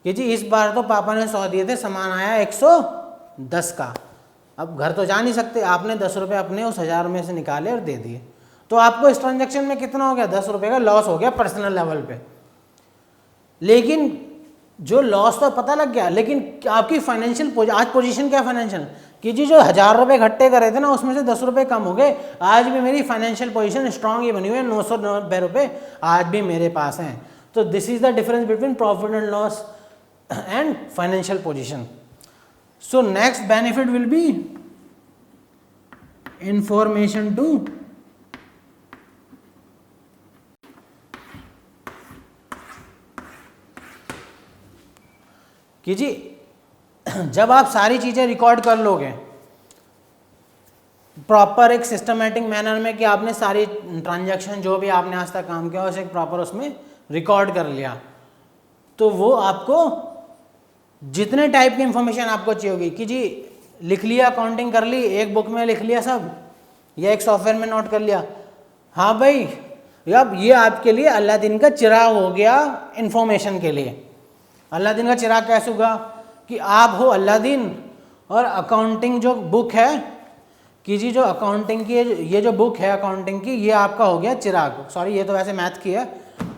कि जी इस बार तो पापा ने 100 दिए थे, सामान आया 110 का। अब घर तो जा नहीं सकते, आपने 10 रुपये अपने उस 1000 में से निकाले और दे दिए, तो आपको इस ट्रांजैक्शन में कितना हो गया? 10 रुपये का लॉस हो गया पर्सनल लेवल पे। लेकिन जो लॉस तो पता लग गया, लेकिन आपकी फाइनेंशियल आज पोजीशन क्या फाइनेंशियल कि जी जो 1000 रुपये इकट्ठे करे थे ना उसमें से 10 रुपये कम हो गए। आज भी मेरी फाइनेंशियल पोजीशन स्ट्रांग ही बनी हुई है, 990 रुपये आज भी मेरे पास हैं। तो this is the difference between profit and loss and financial position. So next benefit will be information to कि जी जब आप सारी चीज़ें रिकॉर्ड कर लोगे प्रॉपर एक सिस्टमेटिक मैनर में कि आपने सारी ट्रांजैक्शन जो भी आपने आज तक काम किया उसे प्रॉपर उसमें रिकॉर्ड कर लिया, तो वो आपको जितने टाइप की इंफॉर्मेशन आपको चाहिए होगी कि जी लिख लिया, अकाउंटिंग कर ली, एक बुक में लिख लिया सब, या एक सॉफ्टवेयर में नोट कर लिया, हाँ भाई अब ये आपके लिए अलादीन का चिराग हो गया इंफॉर्मेशन के लिए। अलादीन का चिराग कैसे होगा कि आप हो अलादीन और अकाउंटिंग जो बुक है कि जी जो अकाउंटिंग की ये जो बुक है अकाउंटिंग की, ये आपका हो गया चिराग। सॉरी ये तो वैसे मैथ की है,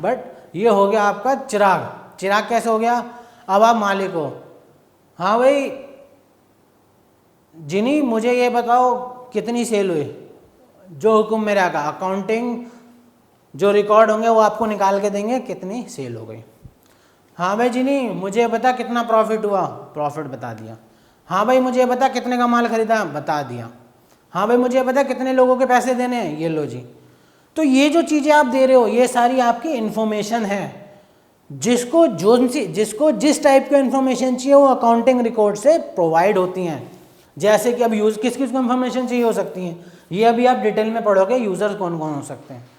बट ये हो गया आपका चिराग। चिराग कैसे हो गया? अब आप मालिक हो, हाँ भाई जिनी मुझे ये बताओ कितनी सेल हुई, जो हुक्म मेरे आका, अकाउंटिंग जो रिकॉर्ड होंगे वो आपको निकाल के देंगे कितनी सेल हो गई। हाँ भाई जिनी मुझे बता कितना प्रॉफिट हुआ, प्रॉफिट बता दिया। हाँ भाई मुझे बता कितने का माल खरीदा, बता दिया। हाँ भाई मुझे बता कितने लोगों के पैसे देने हैं, ये लो जी। तो ये जो चीज़ें आप दे रहे हो ये सारी आपकी इन्फॉर्मेशन है, जिसको जिस टाइप की इन्फॉर्मेशन चाहिए वो अकाउंटिंग रिकॉर्ड से प्रोवाइड होती हैं। जैसे कि अब किस किस को इन्फॉर्मेशन चाहिए हो सकती हैं, ये अभी आप डिटेल में पढ़ोगे यूजर्स कौन कौन हो सकते हैं।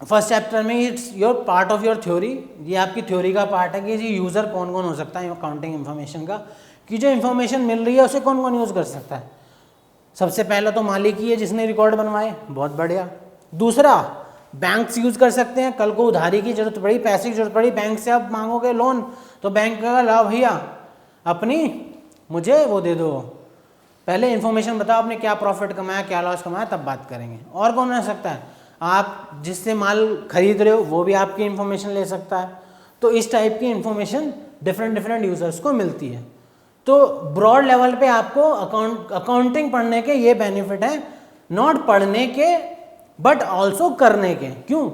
फर्स्ट चैप्टर में it's your part of your theory, ये आपकी थ्योरी का पार्ट है कि जी यूज़र कौन कौन हो सकता है अकाउंटिंग इन्फॉर्मेशन का, कि जो इन्फॉर्मेशन मिल रही है उसे कौन कौन यूज़ कर सकता है। सबसे पहला तो मालिक ही है जिसने रिकॉर्ड बनवाए, बहुत बढ़िया। दूसरा बैंक्स यूज़ कर सकते हैं, कल को उधारी की जरूरत पड़ी, पैसे की जरूरत पड़ी, बैंक से आप मांगोगे लोन तो बैंक का लाओ भैया अपनी मुझे वो दे दो, पहले इन्फॉर्मेशन बताओ आपने क्या प्रॉफिट कमाया क्या लॉस कमाया तब बात करेंगे। और कौन रह सकता है, आप जिससे माल खरीद रहे हो वो भी आपकी इन्फॉर्मेशन ले सकता है। तो इस टाइप की इन्फॉर्मेशन डिफरेंट यूजर्स को मिलती है। तो ब्रॉड लेवल पे आपको अकाउंटिंग पढ़ने के ये बेनिफिट है, नॉट पढ़ने के बट ऑल्सो करने के। क्यों?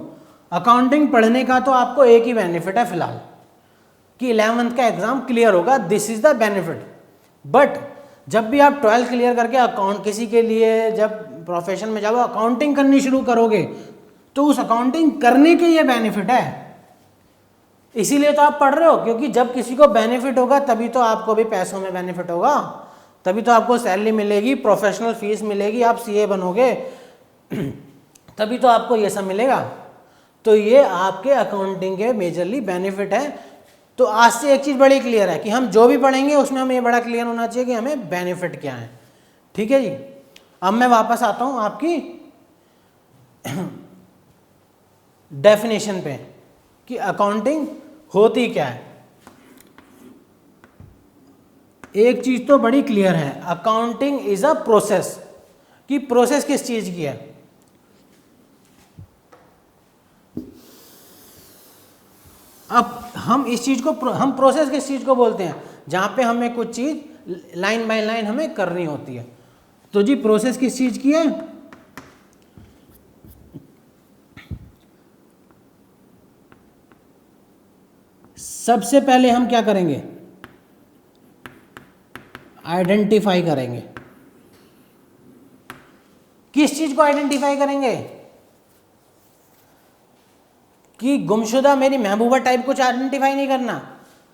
अकाउंटिंग पढ़ने का तो आपको एक ही बेनिफिट है फिलहाल कि 11th का एग्जाम क्लियर होगा, this is the benefit. But जब भी आप 12th क्लियर करके अकाउंट किसी के लिए जब प्रोफेशन में जाओ अकाउंटिंग करनी शुरू करोगे तो उस अकाउंटिंग करने के ये बेनिफिट है। इसीलिए तो आप पढ़ रहे हो, क्योंकि जब किसी को बेनिफिट होगा तभी तो आपको भी पैसों में बेनिफिट होगा, तभी तो आपको सैलरी मिलेगी, प्रोफेशनल फीस मिलेगी, आप सीए बनोगे तभी तो आपको ये सब मिलेगा। तो ये आपके अकाउंटिंग के मेजरली बेनिफिट है। तो आज से एक चीज़ बड़ी क्लियर है कि हम जो भी पढ़ेंगे उसमें हमें ये बड़ा क्लियर होना चाहिए कि हमें बेनिफिट क्या है। ठीक है जी। अब मैं वापस आता हूं आपकी डेफिनेशन पे कि अकाउंटिंग होती क्या है। एक चीज तो बड़ी क्लियर है, अकाउंटिंग इज अ प्रोसेस। कि प्रोसेस किस चीज की है? अब हम इस चीज को हम प्रोसेस किस चीज को बोलते हैं? जहां पे हमें कुछ चीज लाइन बाय लाइन हमें करनी होती है। तो जी प्रोसेस किस चीज की है? सबसे पहले हम क्या करेंगे? आइडेंटिफाई करेंगे। किस चीज को आइडेंटिफाई करेंगे? कि गुमशुदा मेरी महबूबा टाइप कुछ आइडेंटिफाई नहीं करना।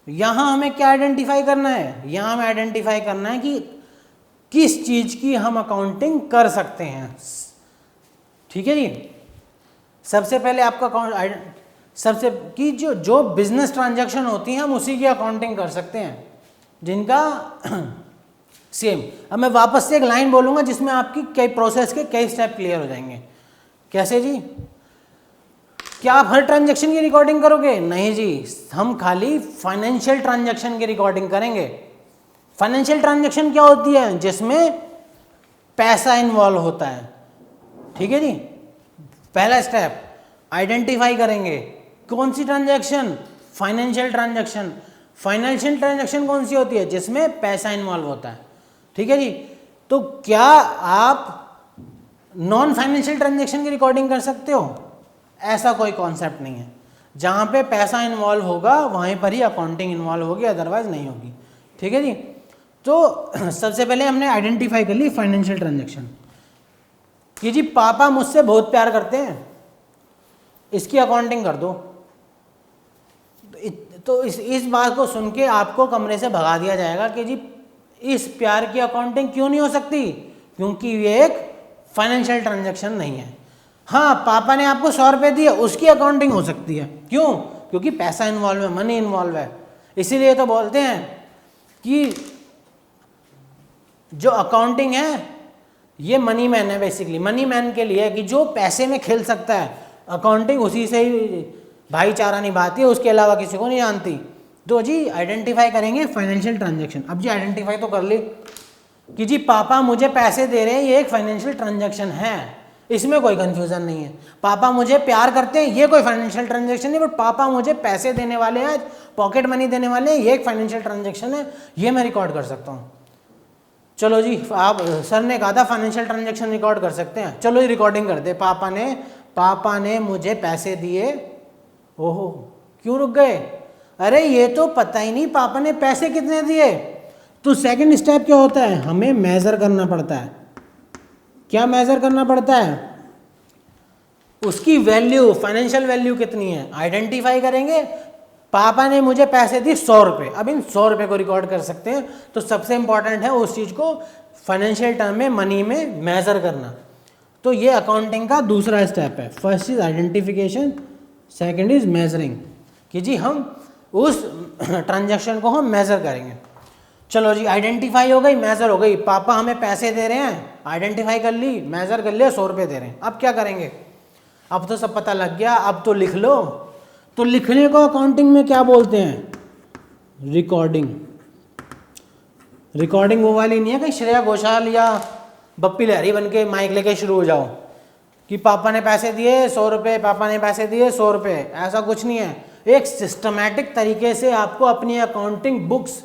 यहां हमें क्या आइडेंटिफाई करना है? यहां हमें आइडेंटिफाई करना है कि किस चीज की हम अकाउंटिंग कर सकते हैं। ठीक है जी। सबसे पहले आपका अकाउंट सबसे कि जो बिजनेस ट्रांजैक्शन होती हैं हम उसी की अकाउंटिंग कर सकते हैं जिनका सेम। अब मैं वापस से एक लाइन बोलूंगा जिसमें आपकी कई प्रोसेस के कई स्टेप क्लियर हो जाएंगे। कैसे जी? क्या आप हर ट्रांजैक्शन की रिकॉर्डिंग करोगे? नहीं जी, हम खाली फाइनेंशियल ट्रांजैक्शन की रिकॉर्डिंग करेंगे। फाइनेंशियल ट्रांजैक्शन क्या होती है? जिसमें पैसा इन्वॉल्व होता है। ठीक है जी। पहला स्टेप आइडेंटिफाई करेंगे कौन सी transaction? Financial transaction. Financial transaction कौन सी होती है? जिसमें पैसा इन्वॉल्व होता है। ठीक है जी। तो क्या आप नॉन फाइनेंशियल ट्रांजैक्शन की रिकॉर्डिंग कर सकते हो? ऐसा कोई कॉन्सेप्ट नहीं है। जहां पे पैसा इन्वॉल्व होगा वहीं पर ही अकाउंटिंग इन्वॉल्व होगी, अदरवाइज नहीं होगी। ठीक है जी। तो सबसे पहले हमने आइडेंटिफाई कर ली फाइनेंशियल ट्रांजैक्शन कि जी पापा मुझसे बहुत प्यार करते हैं, इसकी अकाउंटिंग कर दो। तो इस बात को सुन के आपको कमरे से भगा दिया जाएगा कि जी इस प्यार की अकाउंटिंग क्यों नहीं हो सकती, क्योंकि ये एक फाइनेंशियल ट्रांजैक्शन नहीं है। हाँ, पापा ने आपको 100 रुपये दिए, उसकी अकाउंटिंग हो सकती है। क्यों? क्योंकि पैसा इन्वॉल्व है, मनी इन्वॉल्व है। इसीलिए तो बोलते हैं कि जो अकाउंटिंग है ये मनी मैन है। बेसिकली मनी मैन के लिए कि जो पैसे में खेल सकता है, अकाउंटिंग उसी से ही भाईचारा निभाती है, उसके अलावा किसी को नहीं जानती। तो जी आइडेंटिफाई करेंगे फाइनेंशियल ट्रांजैक्शन। अब जी आइडेंटिफाई तो कर ली कि जी पापा मुझे पैसे दे रहे हैं, ये एक फाइनेंशियल ट्रांजैक्शन है, इसमें कोई कंफ्यूजन नहीं है। पापा मुझे प्यार करते हैं, ये कोई फाइनेंशियल ट्रांजैक्शन नहीं, बट पापा मुझे पैसे देने वाले हैं, पॉकेट मनी देने वाले हैं, ये एक फाइनेंशियल ट्रांजैक्शन है, ये मैं रिकॉर्ड कर सकता हूँ। चलो जी, आप सर ने कहा था फाइनेंशियल ट्रांजैक्शन रिकॉर्ड कर सकते हैं, चलो जी रिकॉर्डिंग करते। पापा ने मुझे पैसे दिए। ओहो, क्यों रुक गए? अरे ये तो पता ही नहीं पापा ने पैसे कितने दिए। तो सेकंड स्टेप क्या होता है, हमें मेजर करना पड़ता है। क्या मेजर करना पड़ता है? उसकी वैल्यू, फाइनेंशियल वैल्यू कितनी है, आइडेंटिफाई करेंगे। पापा ने मुझे पैसे दिए 100 रुपये, अब इन 100 रुपये को रिकॉर्ड कर सकते हैं। तो सबसे इंपॉर्टेंट है उस चीज़ को फाइनेंशियल टर्म में, मनी में मेजर करना। तो ये अकाउंटिंग का दूसरा स्टेप है। First is identification, second is measuring, कि जी हम उस ट्रांजैक्शन को हम मेजर करेंगे। चलो जी, आइडेंटिफाई हो गई, मेजर हो गई। पापा हमें पैसे दे रहे हैं, आइडेंटिफाई कर ली, मेजर कर लिया, 100 रुपये दे रहे हैं। अब क्या करेंगे? अब तो सब पता लग गया, अब तो लिख लो। तो लिखने को अकाउंटिंग में क्या बोलते हैं? रिकॉर्डिंग। रिकॉर्डिंग वो वाली नहीं है कि श्रेया घोषाल या बप्पी लहरी बन के माइक लेके शुरू हो जाओ कि पापा ने पैसे दिए 100 रुपये, पापा ने पैसे दिए 100 रुपये। ऐसा कुछ नहीं है। एक सिस्टमैटिक तरीके से आपको अपनी अकाउंटिंग बुक्स,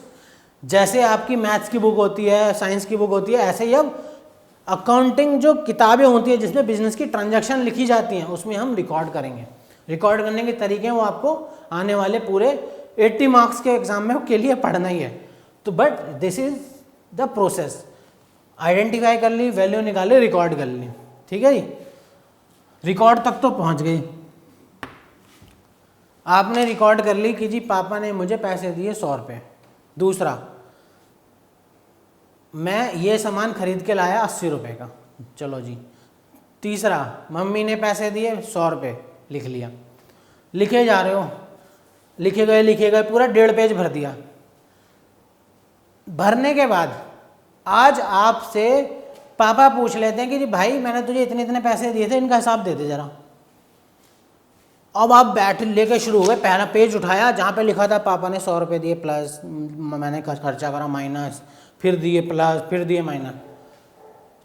जैसे आपकी मैथ्स की बुक होती है, साइंस की बुक होती है, ऐसे ही अब अकाउंटिंग जो किताबें होती है जिसमें बिजनेस की ट्रांजैक्शन लिखी जाती हैं, उसमें हम रिकॉर्ड करेंगे। रिकॉर्ड करने के तरीके वो आपको आने वाले पूरे 80 मार्क्स के एग्जाम में के लिए पढ़ना ही है। तो but this is the process. Identify कर ली, वैल्यू निकाली, रिकॉर्ड कर ली, ठीक है जी। रिकॉर्ड तक तो पहुंच गई। आपने रिकॉर्ड कर ली कि जी पापा ने मुझे पैसे दिए 100 रुपये। दूसरा, मैं ये सामान खरीद के लाया 80 रुपये का, चलो जी। तीसरा, मम्मी ने पैसे दिए 100 रुपये, लिख लिया। लिखे जा रहे हो, लिखे गए, पूरा 1.5 पेज भर दिया। भरने के बाद आज आपसे पापा पूछ लेते हैं कि जी भाई मैंने तुझे इतने इतने पैसे दिए थे, इनका हिसाब दे दे जरा। अब आप बैठ लेके शुरू हुए, पहला पेज उठाया जहाँ पे लिखा था पापा ने 100 रुपये दिए प्लस मैंने खर्चा करा माइनस, फिर दिए प्लस, फिर दिए माइनस।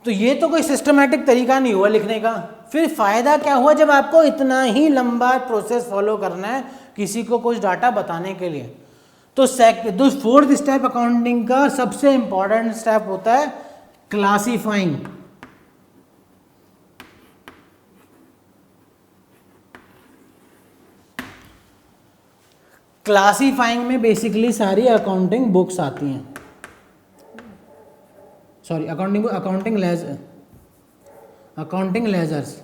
तो ये तो कोई सिस्टमेटिक तरीका नहीं हुआ लिखने का। फिर फ़ायदा क्या हुआ जब आपको इतना ही लंबा प्रोसेस फॉलो करना है किसी को कुछ डाटा बताने के लिए। तो फोर्थ स्टेप अकाउंटिंग का सबसे इंपॉर्टेंट स्टेप होता है क्लासीफाइंग। क्लासीफाइंग में बेसिकली सारी अकाउंटिंग बुक्स आती हैं, सॉरी अकाउंटिंग लेजर्स,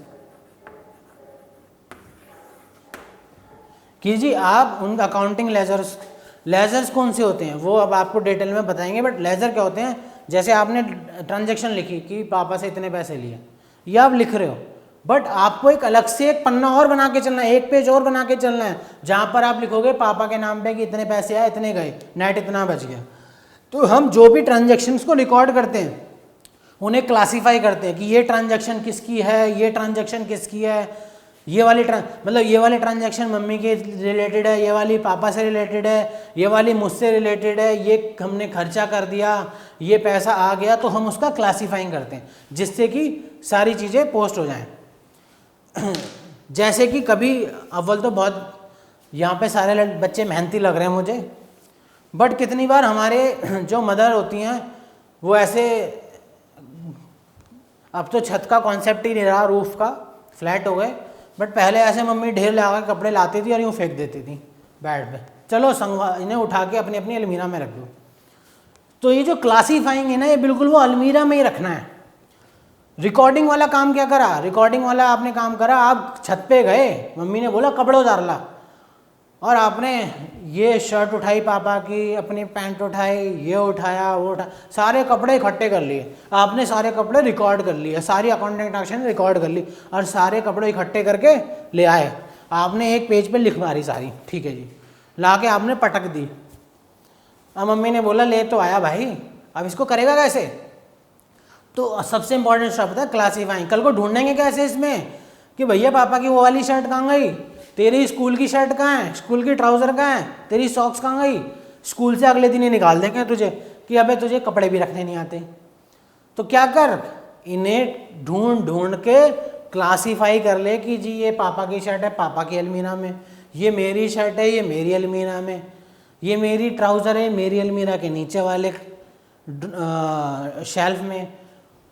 कि जी आप उन अकाउंटिंग लेजर्स कौन से होते हैं वो अब आपको डिटेल में बताएंगे। बट लेजर क्या होते हैं, जैसे आपने ट्रांजैक्शन लिखी कि पापा से इतने पैसे लिए, ये आप लिख रहे हो, बट आपको एक अलग से एक पन्ना और बना के चलना है, एक पेज और बना के चलना है, जहाँ पर आप लिखोगे पापा के नाम पे कि इतने पैसे आए, इतने गए, नेट इतना बच गया। तो हम जो भी ट्रांजैक्शंस को रिकॉर्ड करते हैं उन्हें क्लासीफाई करते हैं कि ये ट्रांजैक्शन किसकी है, ये ट्रांजैक्शन किसकी है, ये वाली ट्रांजैक्शन मम्मी के रिलेटेड है, ये वाली पापा से रिलेटेड है, ये वाली मुझसे रिलेटेड है, ये हमने खर्चा कर दिया, ये पैसा आ गया। तो हम उसका क्लासीफाइंग करते हैं जिससे कि सारी चीज़ें पोस्ट हो जाएं। जैसे कि कभी अव्वल तो बहुत यहाँ पे सारे बच्चे मेहनती लग रहे हैं मुझे, बट कितनी बार हमारे जो मदर होती हैं वो ऐसे, अब तो छत का कॉन्सेप्ट ही नहीं रहा, रूफ का फ्लैट हो गए, बट पहले ऐसे मम्मी ढेर लगा के कपड़े लाती थी और यूँ फेंक देती थी बेड पे, चलो संगवा इन्हें उठा के अपनी अपनी अलमीरा में रख दो। तो ये जो क्लासीफाइंग है ना, ये बिल्कुल वो अलमीरा में ही रखना है। रिकॉर्डिंग वाला काम क्या करा, रिकॉर्डिंग वाला आपने काम करा, आप छत पे गए, मम्मी ने बोला कपड़े उतार ला, और आपने ये शर्ट उठाई पापा की, अपनी पैंट उठाई, ये उठाया, वो उठाया, सारे कपड़े इकट्ठे कर लिए, आपने सारे कपड़े रिकॉर्ड कर लिए, सारी अकाउंटिंग ट्रांजेक्शन रिकॉर्ड कर ली और सारे कपड़े इकट्ठे करके ले आए, आपने एक पेज पे लिख मारी सारी, ठीक है जी, ला के आपने पटक दी। अब मम्मी ने बोला ले तो आया भाई, अब इसको करेगा कैसे? तो सबसे इंपॉर्टेंट शब्द है क्लासीफाइंग। कल को ढूंढेंगे कैसे इसमें कि भैया पापा की वो वाली शर्ट कहाँ गई, तेरी स्कूल की शर्ट कहाँ है, स्कूल की ट्राउजर कहाँ है, तेरी सॉक्स कहाँ गई? स्कूल से अगले दिन ही निकाल देंगे तुझे कि अबे तुझे कपड़े भी रखने नहीं आते। तो क्या कर, इन्हें ढूंढ ढूंढ के क्लासीफाई कर ले कि जी ये पापा की शर्ट है पापा की अलमीरा में, ये मेरी शर्ट है ये मेरी अलमीरा में, ये मेरी ट्राउज़र है मेरी अलमीरा के नीचे वाले शेल्फ में,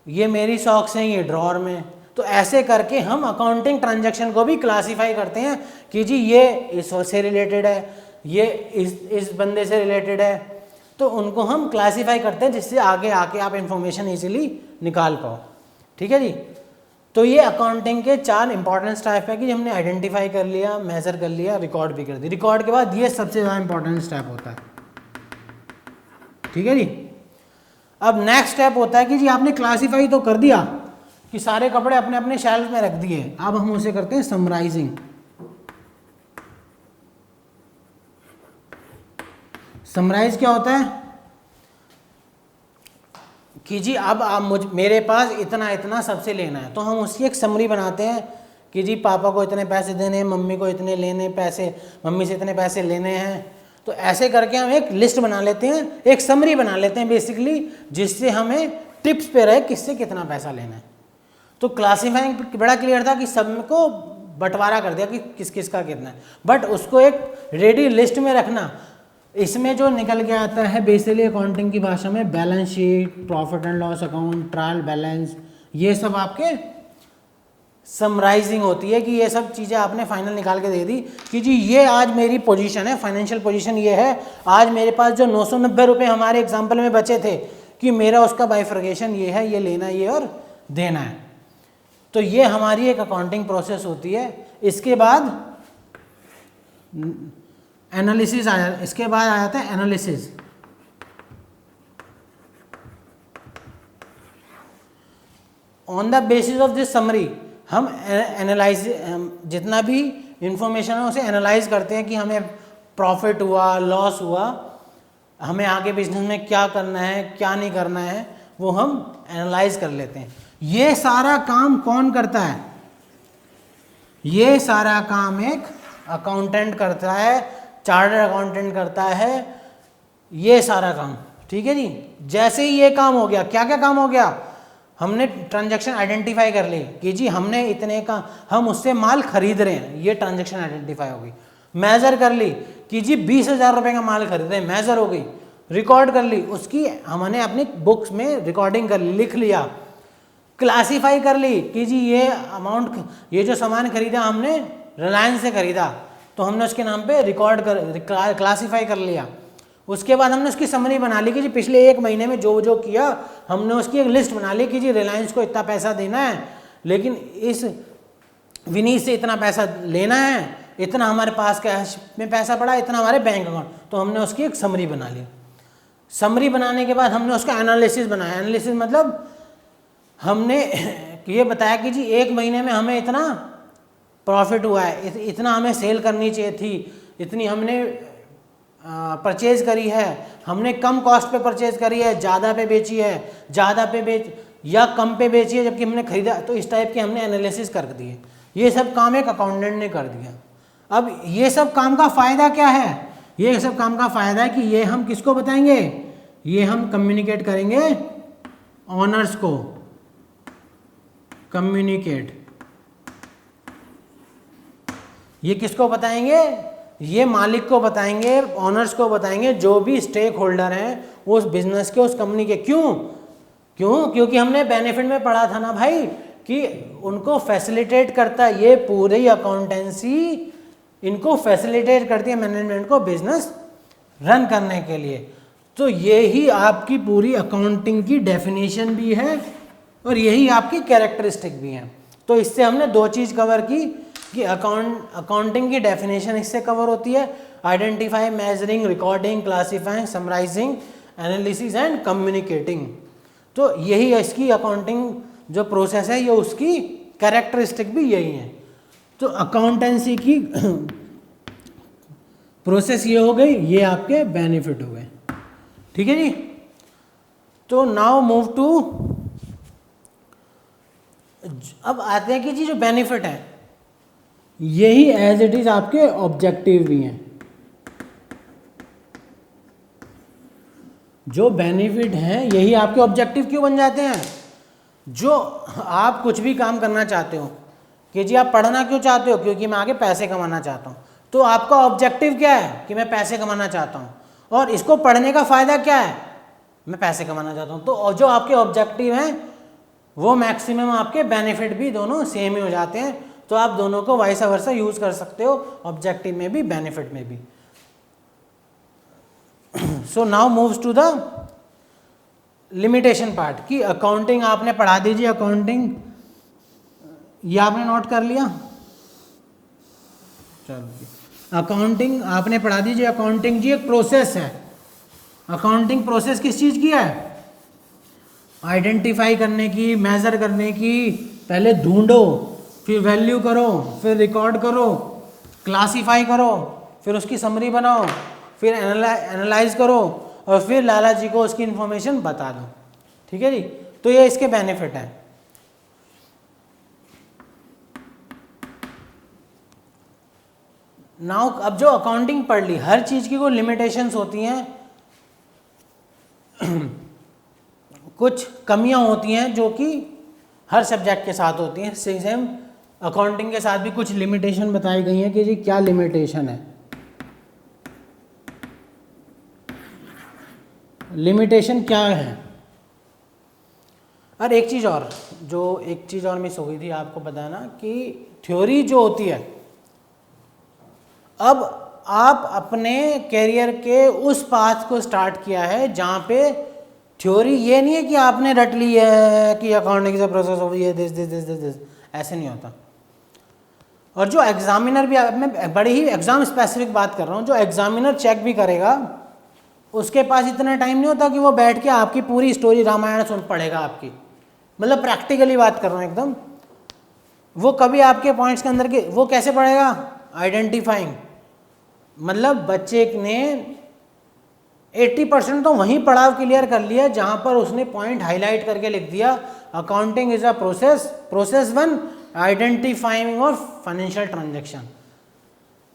ये मेरी सॉक्स हैं ये ड्रॉर में। तो ऐसे करके हम अकाउंटिंग ट्रांजैक्शन को भी क्लासीफाई करते हैं कि जी ये इस से रिलेटेड है, ये इस बंदे से रिलेटेड है, तो उनको हम क्लासीफाई करते हैं जिससे आगे आके आप इंफॉर्मेशन इजीली निकाल पाओ। ठीक है जी। तो ये अकाउंटिंग के 4 इंपॉर्टेंट स्टेप है कि हमने आइडेंटिफाई कर लिया, मेजर कर लिया, रिकॉर्ड भी कर दिया। रिकॉर्ड के बाद ये सबसे ज़्यादा इंपॉर्टेंट स्टेप होता है। ठीक है जी। अब नेक्स्ट स्टेप होता है कि जी आपने क्लासीफाई तो कर दिया कि सारे कपड़े अपने अपने शेल्फ में रख दिए, अब हम उसे करते हैं समराइजिंग। समराइज क्या होता है कि जी अब आप मेरे पास इतना इतना सबसे लेना है, तो हम उसकी एक समरी बनाते हैं कि जी पापा को इतने पैसे देने हैं, मम्मी को इतने लेने पैसे, मम्मी से इतने पैसे लेने हैं। तो ऐसे करके हम एक लिस्ट बना लेते हैं, एक समरी बना लेते हैं बेसिकली, जिससे हमें टिप्स पे रहे किससे कितना पैसा लेना है। तो क्लासीफाइंग बड़ा क्लियर था कि सब को बंटवारा कर दिया कि किस किस का कितना है, बट उसको एक रेडी लिस्ट में रखना। इसमें जो निकल के आता है बेसिकली अकाउंटिंग की भाषा में balance sheet, profit and loss account, trial balance, ये सब आपके समराइजिंग होती है कि ये सब चीज़ें आपने फाइनल निकाल के दे दी कि जी ये आज मेरी पोजीशन है, फाइनेंशियल पोजीशन ये है, आज मेरे पास जो 990 रुपये हमारे एग्जाम्पल में बचे थे कि मेरा उसका बाइफर्केशन ये है, ये लेना ये और देना है। तो ये हमारी एक अकाउंटिंग प्रोसेस होती है। इसके बाद एनालिसिस आ जाता है, इसके बाद आ जाता है analysis. On the basis of this summary हम एनालाइज, जितना भी इंफॉर्मेशन है उसे एनालाइज करते हैं कि हमें प्रॉफिट हुआ, लॉस हुआ, हमें आगे बिजनेस में क्या करना है क्या नहीं करना है, वो हम एनालाइज कर लेते हैं। ये सारा काम कौन करता है? ये सारा काम एक अकाउंटेंट करता है, चार्टर्ड अकाउंटेंट करता है ये सारा काम। ठीक है जी। जैसे ही ये काम हो गया, क्या क्या काम हो गया, हमने ट्रांजैक्शन आइडेंटिफाई कर ली कि जी हमने इतने का, हम उससे माल खरीद रहे हैं, ये ट्रांजैक्शन आइडेंटिफाई हो गई। मेजर कर ली कि जी 20,000 रुपये का माल खरीद रहे हैं, मेजर हो गई। रिकॉर्ड कर ली, उसकी हमने अपनी बुक्स में रिकॉर्डिंग कर ली, लिख लिया। क्लासीफाई कर ली कि जी ये अमाउंट, ये जो सामान खरीदा हमने रिलायंस से खरीदा, तो हमने उसके नाम पे रिकॉर्ड कर क्लासीफाई कर लिया। उसके बाद हमने उसकी समरी बना ली कि जी पिछले 1 महीने में जो जो किया, हमने उसकी एक लिस्ट बना ली कि जी रिलायंस को इतना पैसा देना है, लेकिन इस विनीत से इतना पैसा लेना है, इतना हमारे पास कैश में पैसा पड़ा, इतना हमारे बैंक अकाउंट, तो हमने उसकी एक समरी बना ली। समरी बनाने के बाद हमने उसका एनालिसिस बनाया। एनालिसिस मतलब हमने ये बताया कि जी 1 महीने में हमें इतना प्रॉफिट हुआ है, इतना हमें सेल करनी चाहिए थी, इतनी हमने परचेज करी है, हमने कम कॉस्ट पे परचेज करी है, ज़्यादा पे बेची है, ज़्यादा पे बेच या कम पे बेची है जबकि हमने खरीदा, तो इस टाइप के हमने एनालिसिस कर दिए। ये सब काम एक अकाउंटेंट ने कर दिया। अब ये सब काम का फ़ायदा क्या है? ये सब काम का फ़ायदा है कि ये हम किसको बताएंगे, ये हम कम्युनिकेट करेंगे ऑनर्स को। कम्युनिकेट, ये किसको बताएंगे? ये मालिक को बताएंगे, ऑनर्स को बताएंगे, जो भी स्टेक होल्डर हैं उस बिजनेस के, उस कंपनी के। क्यों? क्योंकि हमने बेनिफिट में पढ़ा था ना भाई कि उनको फैसिलिटेट करता है, ये पूरी अकाउंटेंसी इनको फैसिलिटेट करती है मैनेजमेंट को बिजनेस रन करने के लिए। तो यही आपकी पूरी अकाउंटिंग की डेफिनेशन भी है और यही आपकी कैरेक्टरिस्टिक भी है। तो इससे हमने 2 चीज़ कवर की कि अकाउंटिंग की डेफिनेशन इससे कवर होती है, identify, measuring, recording, classifying, summarising, analysis and communicating. तो यही है इसकी अकाउंटिंग जो प्रोसेस है, ये उसकी कैरेक्टरिस्टिक भी यही है। तो अकाउंटेंसी की प्रोसेस ये हो गई, ये आपके बेनिफिट हो गए, ठीक है जी। तो नाउ मूव टू, अब आते हैं कि जी जो बेनिफिट है यही एज इट इज आपके ऑब्जेक्टिव भी हैं। जो बेनिफिट हैं यही आपके ऑब्जेक्टिव क्यों बन जाते हैं? जो आप कुछ भी काम करना चाहते हो कि जी आप पढ़ना क्यों चाहते हो? क्योंकि मैं आगे पैसे कमाना चाहता हूँ। तो आपका ऑब्जेक्टिव क्या है कि मैं पैसे कमाना चाहता हूँ, और इसको पढ़ने का फ़ायदा क्या है? मैं पैसे कमाना चाहता हूँ। तो जो आपके ऑब्जेक्टिव हैं वो मैक्सिमम आपके बेनिफिट भी दोनों सेम ही हो जाते हैं। तो आप दोनों को वाइस वर्सा यूज़ कर सकते हो, ऑब्जेक्टिव में भी बेनिफिट में भी। So now moves to the limitation part की अकाउंटिंग आपने पढ़ा दीजिए। अकाउंटिंग ये आपने नोट कर लिया, चलो। अकाउंटिंग आपने पढ़ा दीजिए। अकाउंटिंग जी एक प्रोसेस है। अकाउंटिंग प्रोसेस किस चीज़ की है? आइडेंटिफाई करने की, मेज़र करने की। पहले ढूंढो, फिर वैल्यू करो, फिर रिकॉर्ड करो, क्लासीफाई करो, फिर उसकी समरी बनाओ, फिर एनालाइज करो, और फिर लाला जी को उसकी इन्फॉर्मेशन बता दो, ठीक है जी। तो ये इसके बेनिफिट हैं। नाउ अब जो अकाउंटिंग पढ़ ली, हर चीज़ की कोई लिमिटेशंस होती हैं, कुछ कमियां होती हैं जो कि हर सब्जेक्ट के साथ होती हैं। सेम अकाउंटिंग के साथ भी कुछ लिमिटेशन बताई गई हैं कि जी क्या लिमिटेशन है। लिमिटेशन क्या है? और एक चीज़ और मिस हो गई थी आपको बताना कि थ्योरी जो होती है, अब आप अपने कैरियर के उस पाथ को स्टार्ट किया है जहाँ पे थ्योरी ये नहीं है कि आपने रट ली है कि अकाउंटिंग से प्रोसेस हो ये दिस, ऐसे नहीं होता। और जो एग्जामिनर भी, मैं बड़ी ही एग्जाम स्पेसिफिक बात कर रहा हूँ, जो एग्जामिनर चेक भी करेगा उसके पास इतना टाइम नहीं होता कि वो बैठ के आपकी पूरी स्टोरी रामायण सुन पड़ेगा आपकी, मतलब प्रैक्टिकली बात कर रहा हूँ एकदम। वो कभी आपके पॉइंट्स के अंदर के वो कैसे पढ़ेगा? आइडेंटिफाइंग, मतलब बच्चे ने 80% तो वहीं पड़ाव क्लियर कर लिया जहां पर उसने पॉइंट हाईलाइट करके लिख दिया, accounting is a process 1 identifying of financial transaction.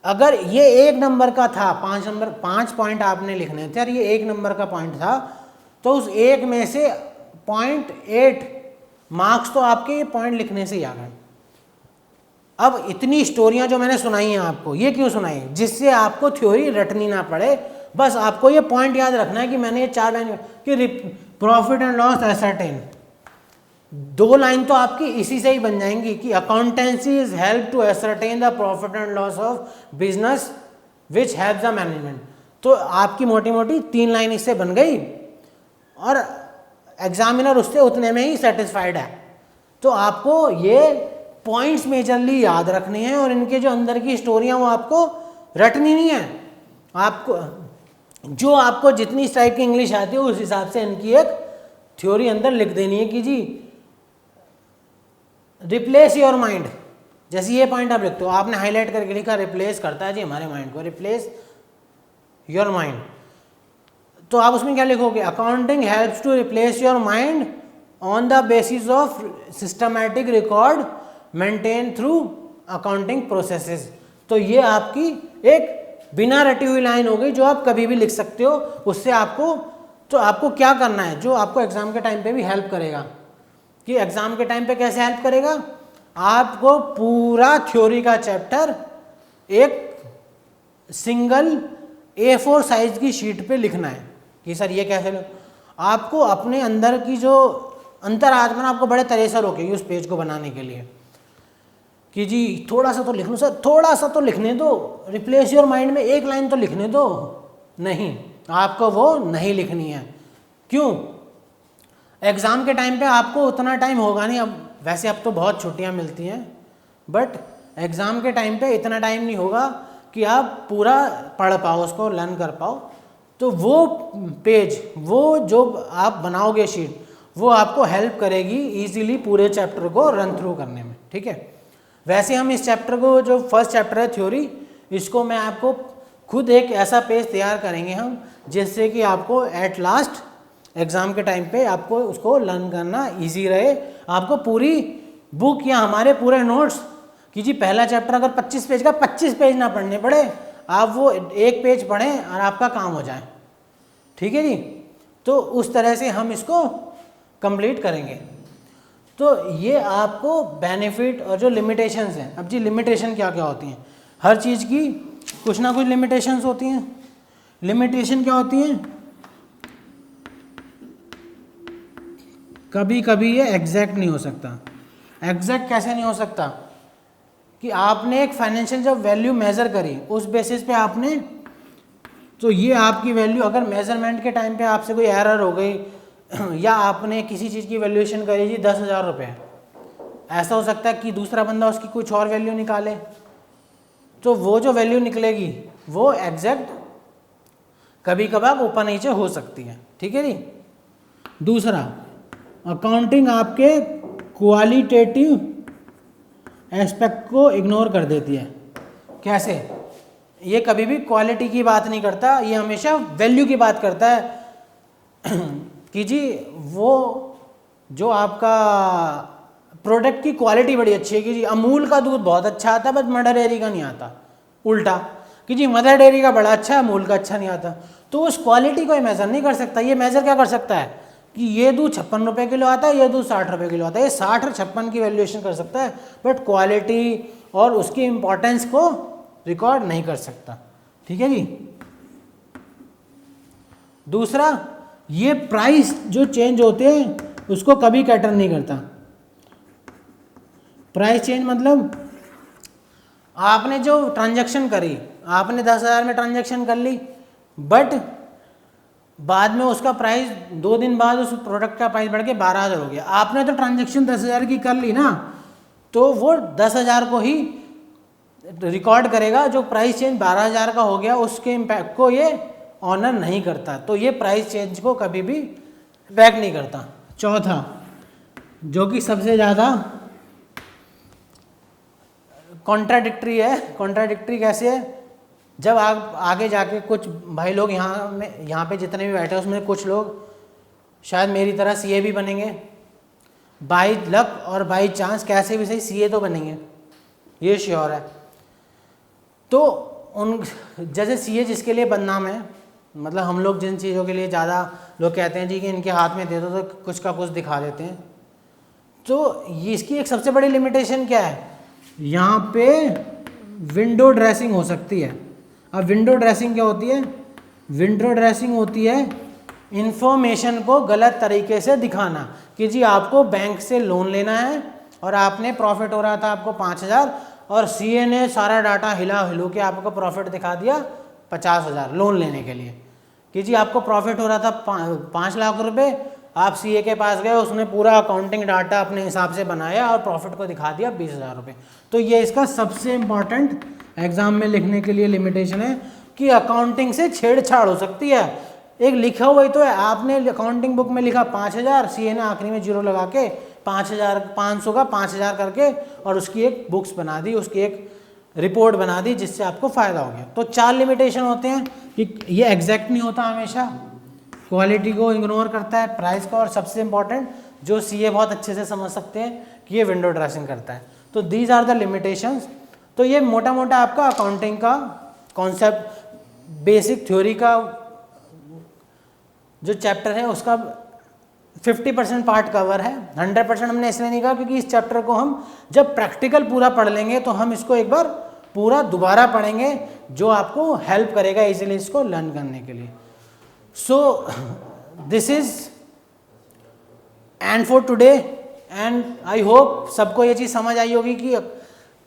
अगर ये 1 नंबर का था, 5 पॉइंट आपने लिखने थे और ये 1 नंबर का पॉइंट था, तो उस 1 में से 0.8 मार्क्स तो आपके ये पॉइंट लिखने से ही आ गए। अब इतनी स्टोरियां जो मैंने सुनाई हैं आपको, ये क्यों सुनाई? जिससे आपको थ्योरी रटनी ना पड़े, बस आपको ये पॉइंट याद रखना है कि मैंने ये 4 लाइन कि profit and loss ascertain, 2 line तो आपकी इसी से ही बन जाएंगी कि accountancy is help to ascertain the profit and loss of business which help the management. तो आपकी मोटी मोटी 3 लाइन इससे बन गई और एग्जामिनर उससे उतने में ही सेटिस्फाइड है। तो आपको ये पॉइंट्स मेजरली याद रखने हैं और इनके जो अंदर की स्टोरियां वो आपको रटनी नहीं है। आपको जो आपको जितनी इस टाइप की इंग्लिश आती है उस हिसाब से इनकी एक थ्योरी अंदर लिख देनी है कि जी रिप्लेस योर माइंड। जैसे ये पॉइंट आप लिखते हो, आपने हाईलाइट करके लिखा रिप्लेस करता है जी हमारे माइंड को, रिप्लेस योर माइंड। तो आप उसमें क्या लिखोगे? Accounting helps to replace your mind on the basis of systematic record maintain through accounting processes. तो ये आपकी एक बिना रटी हुई लाइन हो गई जो आप कभी भी लिख सकते हो। उससे आपको क्या करना है, जो आपको एग्जाम के टाइम पे भी हेल्प करेगा। कि एग्जाम के टाइम पे कैसे हेल्प करेगा? आपको पूरा थ्योरी का चैप्टर एक सिंगल A4 साइज की शीट पे लिखना है कि सर ये कैसे। आपको अपने अंदर की जो अंतरात्मा, आपको बड़े तरह से रोकेगी उस पेज को बनाने के लिए कि जी थोड़ा सा तो लिख लो सर, थोड़ा सा तो लिखने दो, रिप्लेस योर माइंड में 1 लाइन तो लिखने दो। नहीं, आपको वो नहीं लिखनी है। क्यों? एग्ज़ाम के टाइम पे आपको उतना टाइम होगा नहीं। अब वैसे अब तो बहुत छुट्टियां मिलती हैं, बट एग्ज़ाम के टाइम पे इतना टाइम नहीं होगा कि आप पूरा पढ़ पाओ, उसको लर्न कर पाओ। तो वो पेज, वो जो आप बनाओगे शीट, वो आपको हेल्प करेगी इजीली पूरे चैप्टर को रन थ्रू करने में, ठीक है। वैसे हम इस चैप्टर को, जो फर्स्ट चैप्टर है थ्योरी, इसको मैं आपको खुद एक ऐसा पेज तैयार करेंगे हम, जिससे कि आपको एट लास्ट एग्ज़ाम के टाइम पे आपको उसको लर्न करना इजी रहे। आपको पूरी बुक या हमारे पूरे नोट्स कि जी पहला चैप्टर अगर 25 पेज का 25 पेज ना पढ़ने पड़े, आप वो एक पेज पढ़ें और आपका काम हो जाए, ठीक है जी। तो उस तरह से हम इसको कंप्लीट करेंगे। तो ये आपको बेनिफिट और जो लिमिटेशंस हैं, अब जी लिमिटेशन क्या क्या होती हैं, हर चीज़ की कुछ ना कुछ लिमिटेशंस होती हैं। लिमिटेशन क्या होती हैं, कभी कभी ये एग्जैक्ट नहीं हो सकता। एग्जैक्ट कैसे नहीं हो सकता, कि आपने एक फाइनेंशियल जब वैल्यू मेज़र करी, उस बेसिस पे आपने, तो ये आपकी वैल्यू अगर मेज़रमेंट के टाइम पे आपसे कोई एरर हो गई या आपने किसी चीज़ की वैल्यूएशन करी जी 10,000 रुपये, ऐसा हो सकता है कि दूसरा बंदा उसकी कुछ और वैल्यू निकाले, तो वो जो वैल्यू निकलेगी वो एग्जैक्ट कभी कभार ऊपर नीचे हो सकती है, ठीक है जी। दूसरा, अकाउंटिंग आपके क्वालिटेटिव एस्पेक्ट को इग्नोर कर देती है। कैसे, ये कभी भी क्वालिटी की बात नहीं करता, ये हमेशा वैल्यू की बात करता है कि जी वो जो आपका प्रोडक्ट की क्वालिटी बड़ी अच्छी है, कि जी अमूल का दूध बहुत अच्छा आता है बट मदर डेयरी का नहीं आता, उल्टा कि जी मदर डेयरी का बड़ा अच्छा है, अमूल का अच्छा नहीं आता। तो उस क्वालिटी को मेज़र नहीं कर सकता। ये मेज़र क्या कर सकता है कि ये दूध 56 रुपये किलो आता है, ये दूध 60 रुपये किलो आता है, ये 60 और 56 की वैल्यूएशन कर सकता है, बट क्वालिटी और उसकी इम्पोर्टेंस को रिकॉर्ड नहीं कर सकता, ठीक है जी। दूसरा, ये प्राइस जो चेंज होते हैं उसको कभी कैटर नहीं करता। प्राइस चेंज मतलब आपने जो ट्रांजैक्शन करी, आपने 10,000 में ट्रांजैक्शन कर ली, बट बाद में उसका प्राइस 2 दिन बाद उस प्रोडक्ट का प्राइस बढ़ के 12,000 हो गया। आपने तो ट्रांजैक्शन 10,000 की कर ली ना, तो वो 10,000 को ही रिकॉर्ड करेगा। जो प्राइस चेंज 12,000 का हो गया उसके इम्पैक्ट को ये ऑनर नहीं करता, तो ये प्राइस चेंज को कभी भी इम्पैक्ट नहीं करता। चौथा, जो कि सबसे ज़्यादा कॉन्ट्राडिक्टरी है। कॉन्ट्राडिक्टरी कैसे है, जब आप आगे जाके कुछ भाई लोग यहाँ पे जितने भी बैठे हैं उसमें कुछ लोग शायद मेरी तरह सीए भी बनेंगे, बाई लक और बाई चांस कैसे भी सही सीए तो बनेंगे, ये श्योर है। तो उन जैसे सीए जिसके लिए बदनाम है, मतलब हम लोग जिन चीज़ों के लिए ज़्यादा लोग कहते हैं जी कि इनके हाथ में दे दो तो कुछ का कुछ दिखा देते हैं, तो ये इसकी एक सबसे बड़ी लिमिटेशन क्या है, यहाँ पे विंडो ड्रेसिंग हो सकती है। अब विंडो ड्रेसिंग क्या होती है, विंडो ड्रेसिंग होती है इन्फॉर्मेशन को गलत तरीके से दिखाना, कि जी आपको बैंक से लोन लेना है और आपने प्रॉफिट हो रहा था आपको 5,000 और सीए ने सारा डाटा हिलो के आपको प्रॉफिट दिखा दिया 50,000 लोन लेने के लिए, कि जी आपको प्रॉफिट हो रहा था 5 लाख रुपए, आप सीए के पास गए, उसने पूरा अकाउंटिंग डाटा अपने हिसाब से बनाया और प्रॉफिट को दिखा दिया 20,000 रुपये। तो ये इसका सबसे इम्पॉर्टेंट एग्जाम में लिखने के लिए लिमिटेशन है कि अकाउंटिंग से छेड़छाड़ हो सकती है। एक लिखा हुआ ही तो है, आपने अकाउंटिंग बुक में लिखा 5,000, सीए ने आखिरी में जीरो लगा के 5,500 का 5,000 करके और उसकी एक बुक्स बना दी, उसकी एक रिपोर्ट बना दी, जिससे आपको फ़ायदा हो गया। तो 4 लिमिटेशन होते हैं कि ये एग्जैक्ट नहीं होता, हमेशा क्वालिटी को इग्नोर करता है, प्राइस को, और सबसे इंपॉर्टेंट जो सीए बहुत अच्छे से समझ सकते हैं कि ये विंडो ड्रेसिंग करता है। तो दीज आर द लिमिटेशंस। तो ये मोटा मोटा आपका अकाउंटिंग का कॉन्सेप्ट, बेसिक थ्योरी का जो चैप्टर है उसका 50% पार्ट कवर है। 100% हमने इसलिए नहीं कहा क्योंकि इस चैप्टर को हम जब प्रैक्टिकल पूरा पढ़ लेंगे तो हम इसको एक बार पूरा दोबारा पढ़ेंगे, जो आपको हेल्प करेगा इजीली इसको लर्न करने के लिए। So this is and for today, and I hope सबको ये चीज़ समझ आई होगी कि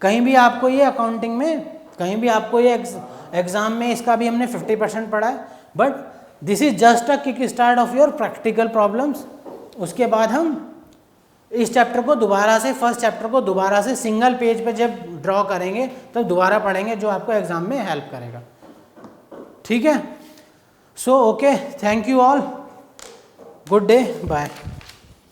कहीं भी आपको ये अकाउंटिंग में, कहीं भी आपको ये एग्ज़ाम में इसका भी हमने 50% पढ़ा है, but this is just a kick start of your practical problems. उसके बाद हम इस चैप्टर को दोबारा से, फर्स्ट चैप्टर को दोबारा से सिंगल पेज पे जब ड्रॉ करेंगे तब दोबारा पढ़ेंगे, जो आपको एग्जाम में हेल्प करेगा। ठीक है, so okay, thank you all, good day, bye.